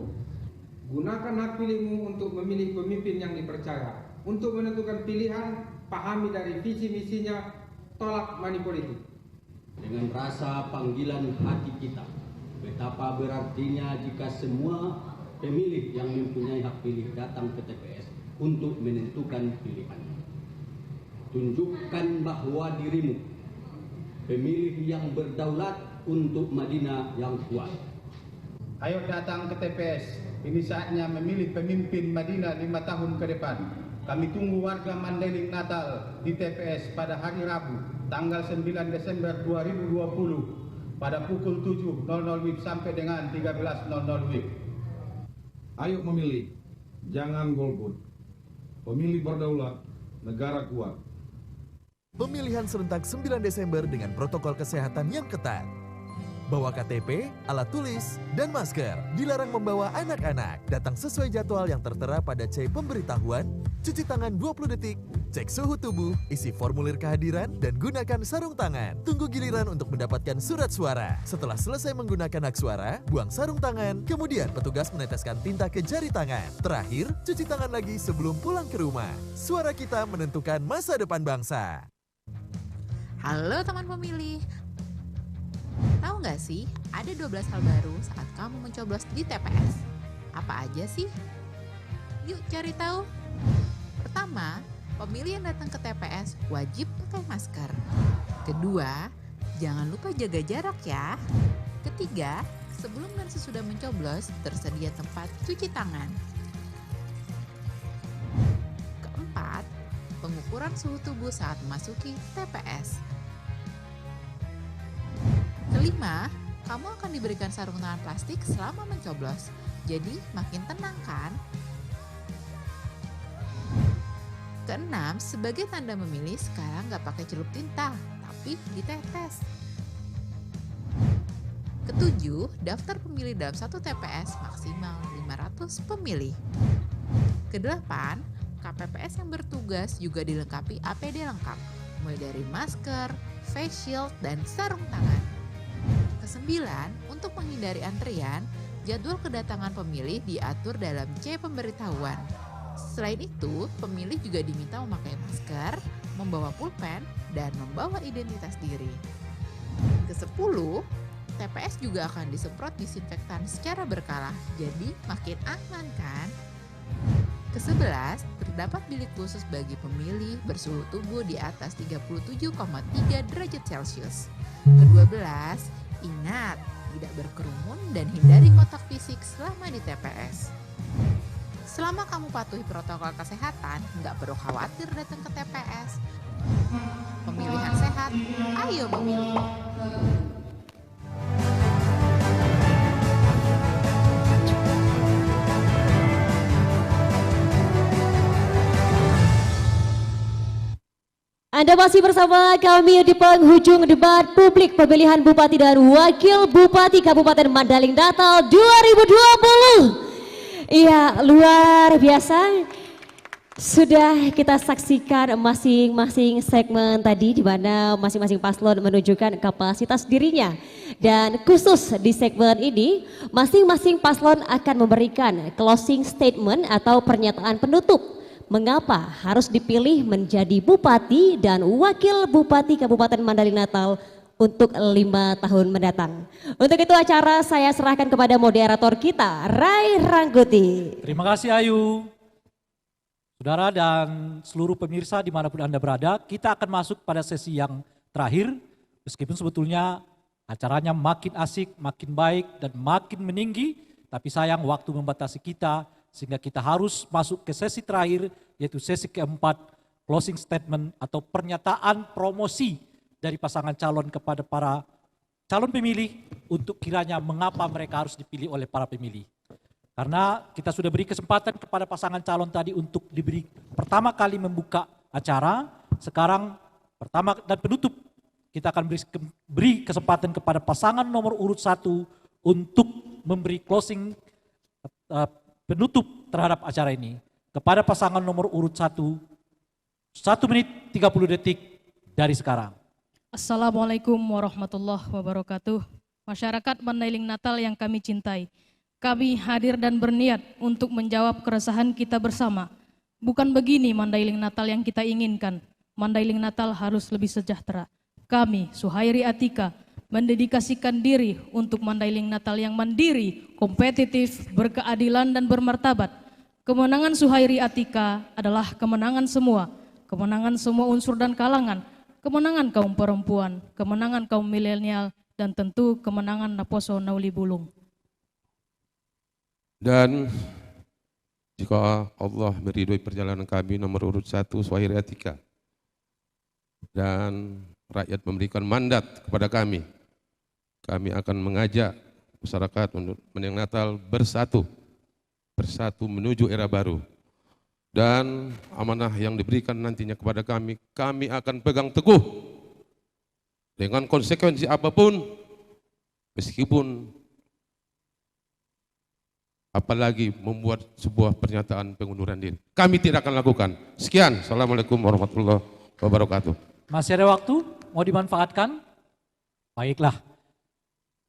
Gunakan hak pilihmu untuk memilih pemimpin yang dipercaya. Untuk menentukan pilihan, pahami dari visi misinya, tolak money politik. Dengan rasa panggilan hati kita, betapa berartinya jika semua pemilih yang mempunyai hak pilih datang ke TPS untuk menentukan pilihan. Tunjukkan bahwa dirimu pemilih yang berdaulat untuk Madinah yang kuat. Ayo datang ke TPS. Ini saatnya memilih pemimpin Madinah 5 tahun ke depan. Kami tunggu warga Mandailing Natal di TPS pada hari Rabu, tanggal 9 Desember 2020 pada pukul 7.00 WIB sampai dengan 13.00 WIB. Ayo memilih, jangan golput. Pemilih berdaulat, negara kuat. Pemilihan serentak 9 Desember dengan protokol kesehatan yang ketat. Bawa KTP, alat tulis, dan masker. Dilarang membawa anak-anak. Datang sesuai jadwal yang tertera pada C pemberitahuan. Cuci tangan 20 detik. Cek suhu tubuh, isi formulir kehadiran, dan gunakan sarung tangan. Tunggu giliran untuk mendapatkan surat suara. Setelah selesai menggunakan hak suara, buang sarung tangan. Kemudian petugas meneteskan tinta ke jari tangan. Terakhir, cuci tangan lagi sebelum pulang ke rumah. Suara kita menentukan masa depan bangsa. Halo teman pemilih. Tahu nggak sih, ada 12 hal baru saat kamu mencoblos di TPS. Apa aja sih? Yuk cari tahu. Pertama, pemilih yang datang ke TPS wajib pakai masker. Kedua, jangan lupa jaga jarak ya. Ketiga, sebelum dan sesudah mencoblos tersedia tempat cuci tangan. Keempat, pengukuran suhu tubuh saat memasuki TPS. Kelima, kamu akan diberikan sarung tangan plastik selama mencoblos. Jadi makin tenang kan? Keenam, sebagai tanda memilih sekarang nggak pakai celup tinta, tapi ditetes. Ketujuh, daftar pemilih dalam satu TPS maksimal 500 pemilih. Kedelapan, KPPS yang bertugas juga dilengkapi APD lengkap, mulai dari masker, face shield, dan sarung tangan. Kesembilan, untuk menghindari antrian, jadwal kedatangan pemilih diatur dalam C pemberitahuan. Selain itu, pemilih juga diminta memakai masker, membawa pulpen, dan membawa identitas diri. Kesepuluh, TPS juga akan disemprot disinfektan secara berkala, jadi makin aman kan? Ke-11, terdapat bilik khusus bagi pemilih bersuhu tubuh di atas 37,3 derajat Celcius. Ke-12, ingat, tidak berkerumun dan hindari kontak fisik selama di TPS. Selama kamu patuhi protokol kesehatan, nggak perlu khawatir datang ke TPS. Pemilihan sehat, ayo memilih. Anda masih bersama kami di penghujung debat publik pemilihan Bupati dan Wakil Bupati Kabupaten Mandailing Natal 2020. Iya, luar biasa. Sudah kita saksikan masing-masing segmen tadi di mana masing-masing paslon menunjukkan kapasitas dirinya. Dan khusus di segmen ini, masing-masing paslon akan memberikan closing statement atau pernyataan penutup. Mengapa harus dipilih menjadi Bupati dan Wakil Bupati Kabupaten Mandailing Natal untuk 5 tahun mendatang. Untuk itu acara saya serahkan kepada moderator kita, Rai Rangkuti. Terima kasih Ayu. Saudara dan seluruh pemirsa dimanapun Anda berada, kita akan masuk pada sesi yang terakhir. Meskipun sebetulnya acaranya makin asik, makin baik, dan makin meninggi, tapi sayang waktu membatasi kita, sehingga kita harus masuk ke sesi terakhir, yaitu sesi keempat, closing statement atau pernyataan promosi dari pasangan calon kepada para calon pemilih untuk kiranya mengapa mereka harus dipilih oleh para pemilih. Karena kita sudah beri kesempatan kepada pasangan calon tadi untuk diberi pertama kali membuka acara, sekarang pertama dan penutup kita akan beri kesempatan kepada pasangan nomor urut 1 untuk memberi closing penutup terhadap acara ini. Kepada pasangan nomor urut 1, 1 menit 30 detik dari sekarang. Assalamualaikum warahmatullahi wabarakatuh. Masyarakat Mandailing Natal yang kami cintai, kami hadir dan berniat untuk menjawab keresahan kita bersama. Bukan begini Mandailing Natal yang kita inginkan. Mandailing Natal harus lebih sejahtera. Kami, Suhairi Atika, mendedikasikan diri untuk Mandailing Natal yang mandiri, kompetitif, berkeadilan dan bermartabat. Kemenangan Suhairi Atika adalah kemenangan semua unsur dan kalangan, kemenangan kaum perempuan, kemenangan kaum milenial, dan tentu kemenangan Naposo Nauli Bulung. Dan jika Allah meridhoi perjalanan kami nomor urut 1 Suhairi Atika, dan rakyat memberikan mandat kepada kami akan mengajak masyarakat untuk Mandailing Natal bersatu menuju era baru. Dan amanah yang diberikan nantinya kepada kami akan pegang teguh dengan konsekuensi apapun, meskipun apalagi membuat sebuah pernyataan pengunduran diri. Kami tidak akan lakukan. Sekian, Assalamualaikum warahmatullahi wabarakatuh. Masih ada waktu, mau dimanfaatkan? Baiklah.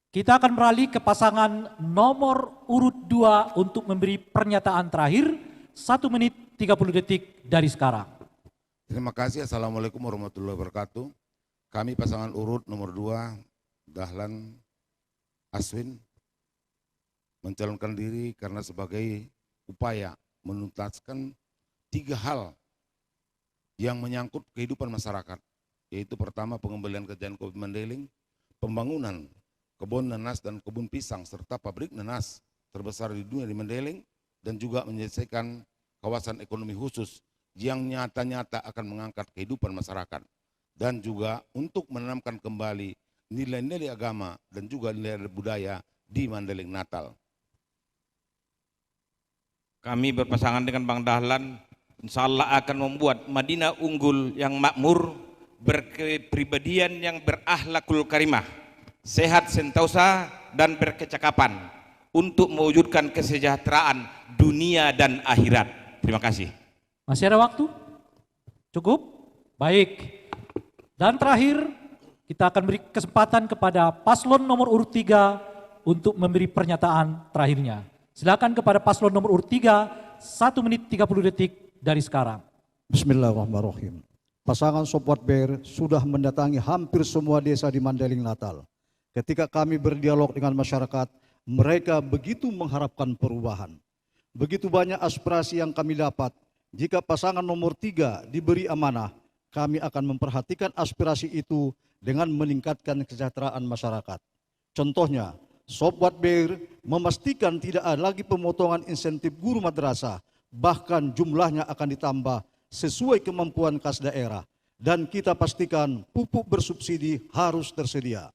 Kita akan beralih ke pasangan nomor urut 2 untuk memberi pernyataan terakhir, 1 menit 30 detik dari sekarang. Terima kasih. Assalamualaikum warahmatullahi wabarakatuh. Kami pasangan urut nomor 2, Dahlan Aswin, mencalonkan diri karena sebagai upaya menuntaskan 3 hal yang menyangkut kehidupan masyarakat, yaitu pertama pengembalian kejayaan Kopi Mandailing, pembangunan kebun nanas dan kebun pisang serta pabrik nanas terbesar di dunia di Mandailing, dan juga menyelesaikan kawasan ekonomi khusus yang nyata-nyata akan mengangkat kehidupan masyarakat, dan juga untuk menanamkan kembali nilai-nilai agama dan juga nilai budaya di Mandailing Natal. Kami berpasangan dengan Bang Dahlan, insya Allah akan membuat Madinah unggul yang makmur, berkepribadian yang berakhlakul karimah, sehat sentosa dan berkecakapan untuk mewujudkan kesejahteraan dunia dan akhirat. Terima kasih. Masih ada waktu? Cukup? Baik. Dan terakhir, kita akan beri kesempatan kepada paslon nomor urut 3 untuk memberi pernyataan terakhirnya. Silakan kepada paslon nomor urut 3, 1 menit 30 detik dari sekarang. Bismillahirrahmanirrahim. Pasangan Sobat Bear sudah mendatangi hampir semua desa di Mandailing Natal. Ketika kami berdialog dengan masyarakat, mereka begitu mengharapkan perubahan. Begitu banyak aspirasi yang kami dapat. Jika pasangan nomor 3 diberi amanah, kami akan memperhatikan aspirasi itu dengan meningkatkan kesejahteraan masyarakat. Contohnya, Sobat Bear memastikan tidak ada lagi pemotongan insentif guru madrasah, bahkan jumlahnya akan ditambah sesuai kemampuan kas daerah. Dan kita pastikan pupuk bersubsidi harus tersedia.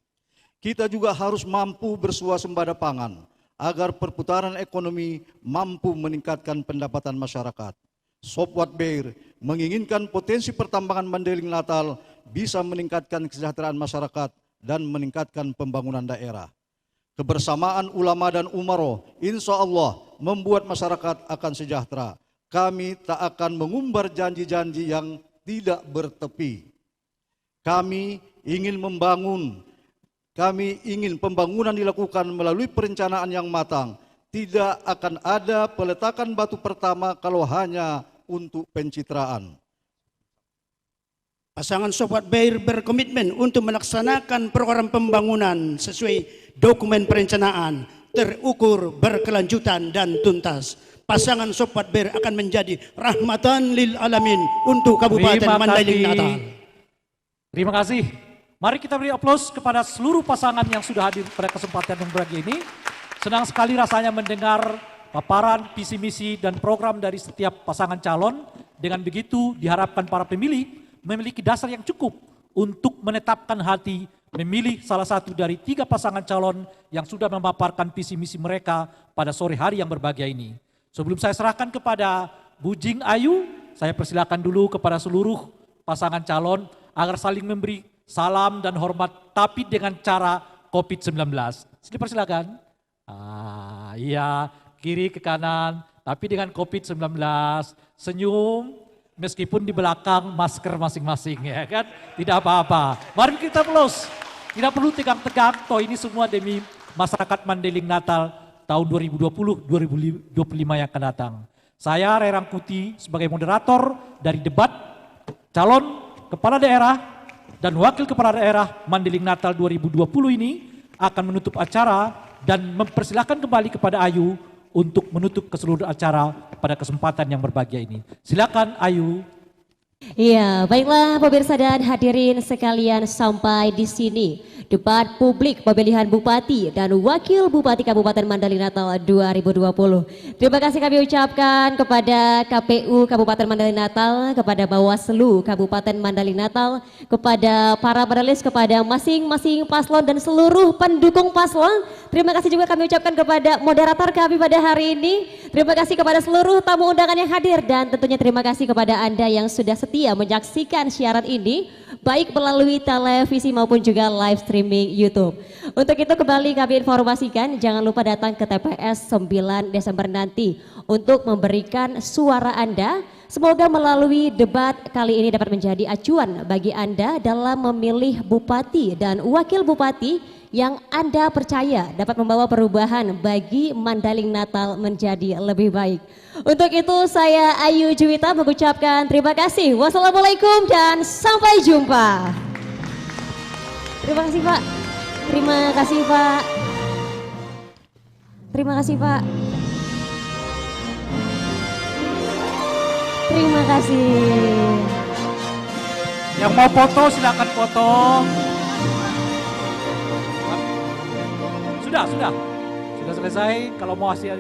Kita juga harus mampu bersuasembada pangan, agar perputaran ekonomi mampu meningkatkan pendapatan masyarakat. Sobat Bear menginginkan potensi pertambangan Mandailing Natal bisa meningkatkan kesejahteraan masyarakat dan meningkatkan pembangunan daerah. Kebersamaan ulama dan umaro insya Allah membuat masyarakat akan sejahtera. Kami tak akan mengumbar janji-janji yang tidak bertepi. Kami ingin pembangunan dilakukan melalui perencanaan yang matang. Tidak akan ada peletakan batu pertama kalau hanya untuk pencitraan. Pasangan Sobat Bair berkomitmen untuk melaksanakan program pembangunan sesuai dokumen perencanaan, terukur, berkelanjutan dan tuntas. Pasangan Sobat Bair akan menjadi rahmatan lil alamin untuk Kabupaten Mandailing Natal. Terima kasih. Mari kita beri aplaus kepada seluruh pasangan yang sudah hadir pada kesempatan yang berbahagia ini. Senang sekali rasanya mendengar paparan, visi misi dan program dari setiap pasangan calon. Dengan begitu diharapkan para pemilih memiliki dasar yang cukup untuk menetapkan hati memilih salah satu dari 3 pasangan calon yang sudah memaparkan visi misi mereka pada sore hari yang berbahagia ini. Sebelum saya serahkan kepada Bu Jing Ayu, saya persilakan dulu kepada seluruh pasangan calon agar saling memberi salam dan hormat tapi dengan cara COVID-19. Dipersilakan. Iya, kiri ke kanan tapi dengan COVID-19. Senyum. Meskipun di belakang masker masing-masing, ya kan, tidak apa-apa. Mari kita aplaus. Tidak perlu tegang-tegang, toh ini semua demi masyarakat Mandailing Natal tahun 2020-2025 yang akan datang. Saya Ray Rangkuti sebagai moderator dari debat calon kepala daerah dan wakil kepala daerah Mandailing Natal 2020 ini akan menutup acara dan mempersilahkan kembali kepada Ayu untuk menutup keseluruhan acara pada kesempatan yang berbahagia ini. Silakan Ayu. Iya, baiklah pemirsa dan hadirin sekalian, sampai di sini debat publik pemilihan Bupati dan Wakil Bupati Kabupaten Mandailing Natal 2020. Terima kasih kami ucapkan kepada KPU Kabupaten Mandailing Natal, kepada Bawaslu Kabupaten Mandailing Natal, kepada para panelis, kepada masing-masing paslon dan seluruh pendukung paslon. Terima kasih juga kami ucapkan kepada moderator kami pada hari ini. Terima kasih kepada seluruh tamu undangan yang hadir dan tentunya terima kasih kepada Anda yang sudah setia menyaksikan siaran ini baik melalui televisi maupun juga live streaming YouTube. Untuk itu kembali kami informasikan, jangan lupa datang ke TPS 9 Desember nanti untuk memberikan suara Anda. Semoga melalui debat kali ini dapat menjadi acuan bagi Anda dalam memilih bupati dan wakil bupati yang Anda percaya dapat membawa perubahan bagi Mandailing Natal menjadi lebih baik. Untuk itu saya Ayu Juwita mengucapkan terima kasih. Wassalamualaikum dan sampai jumpa. Terima kasih Pak. Terima kasih Pak. Terima kasih Pak. Terima kasih. Yang mau foto silakan foto. Sudah selesai. Kalau mau hasil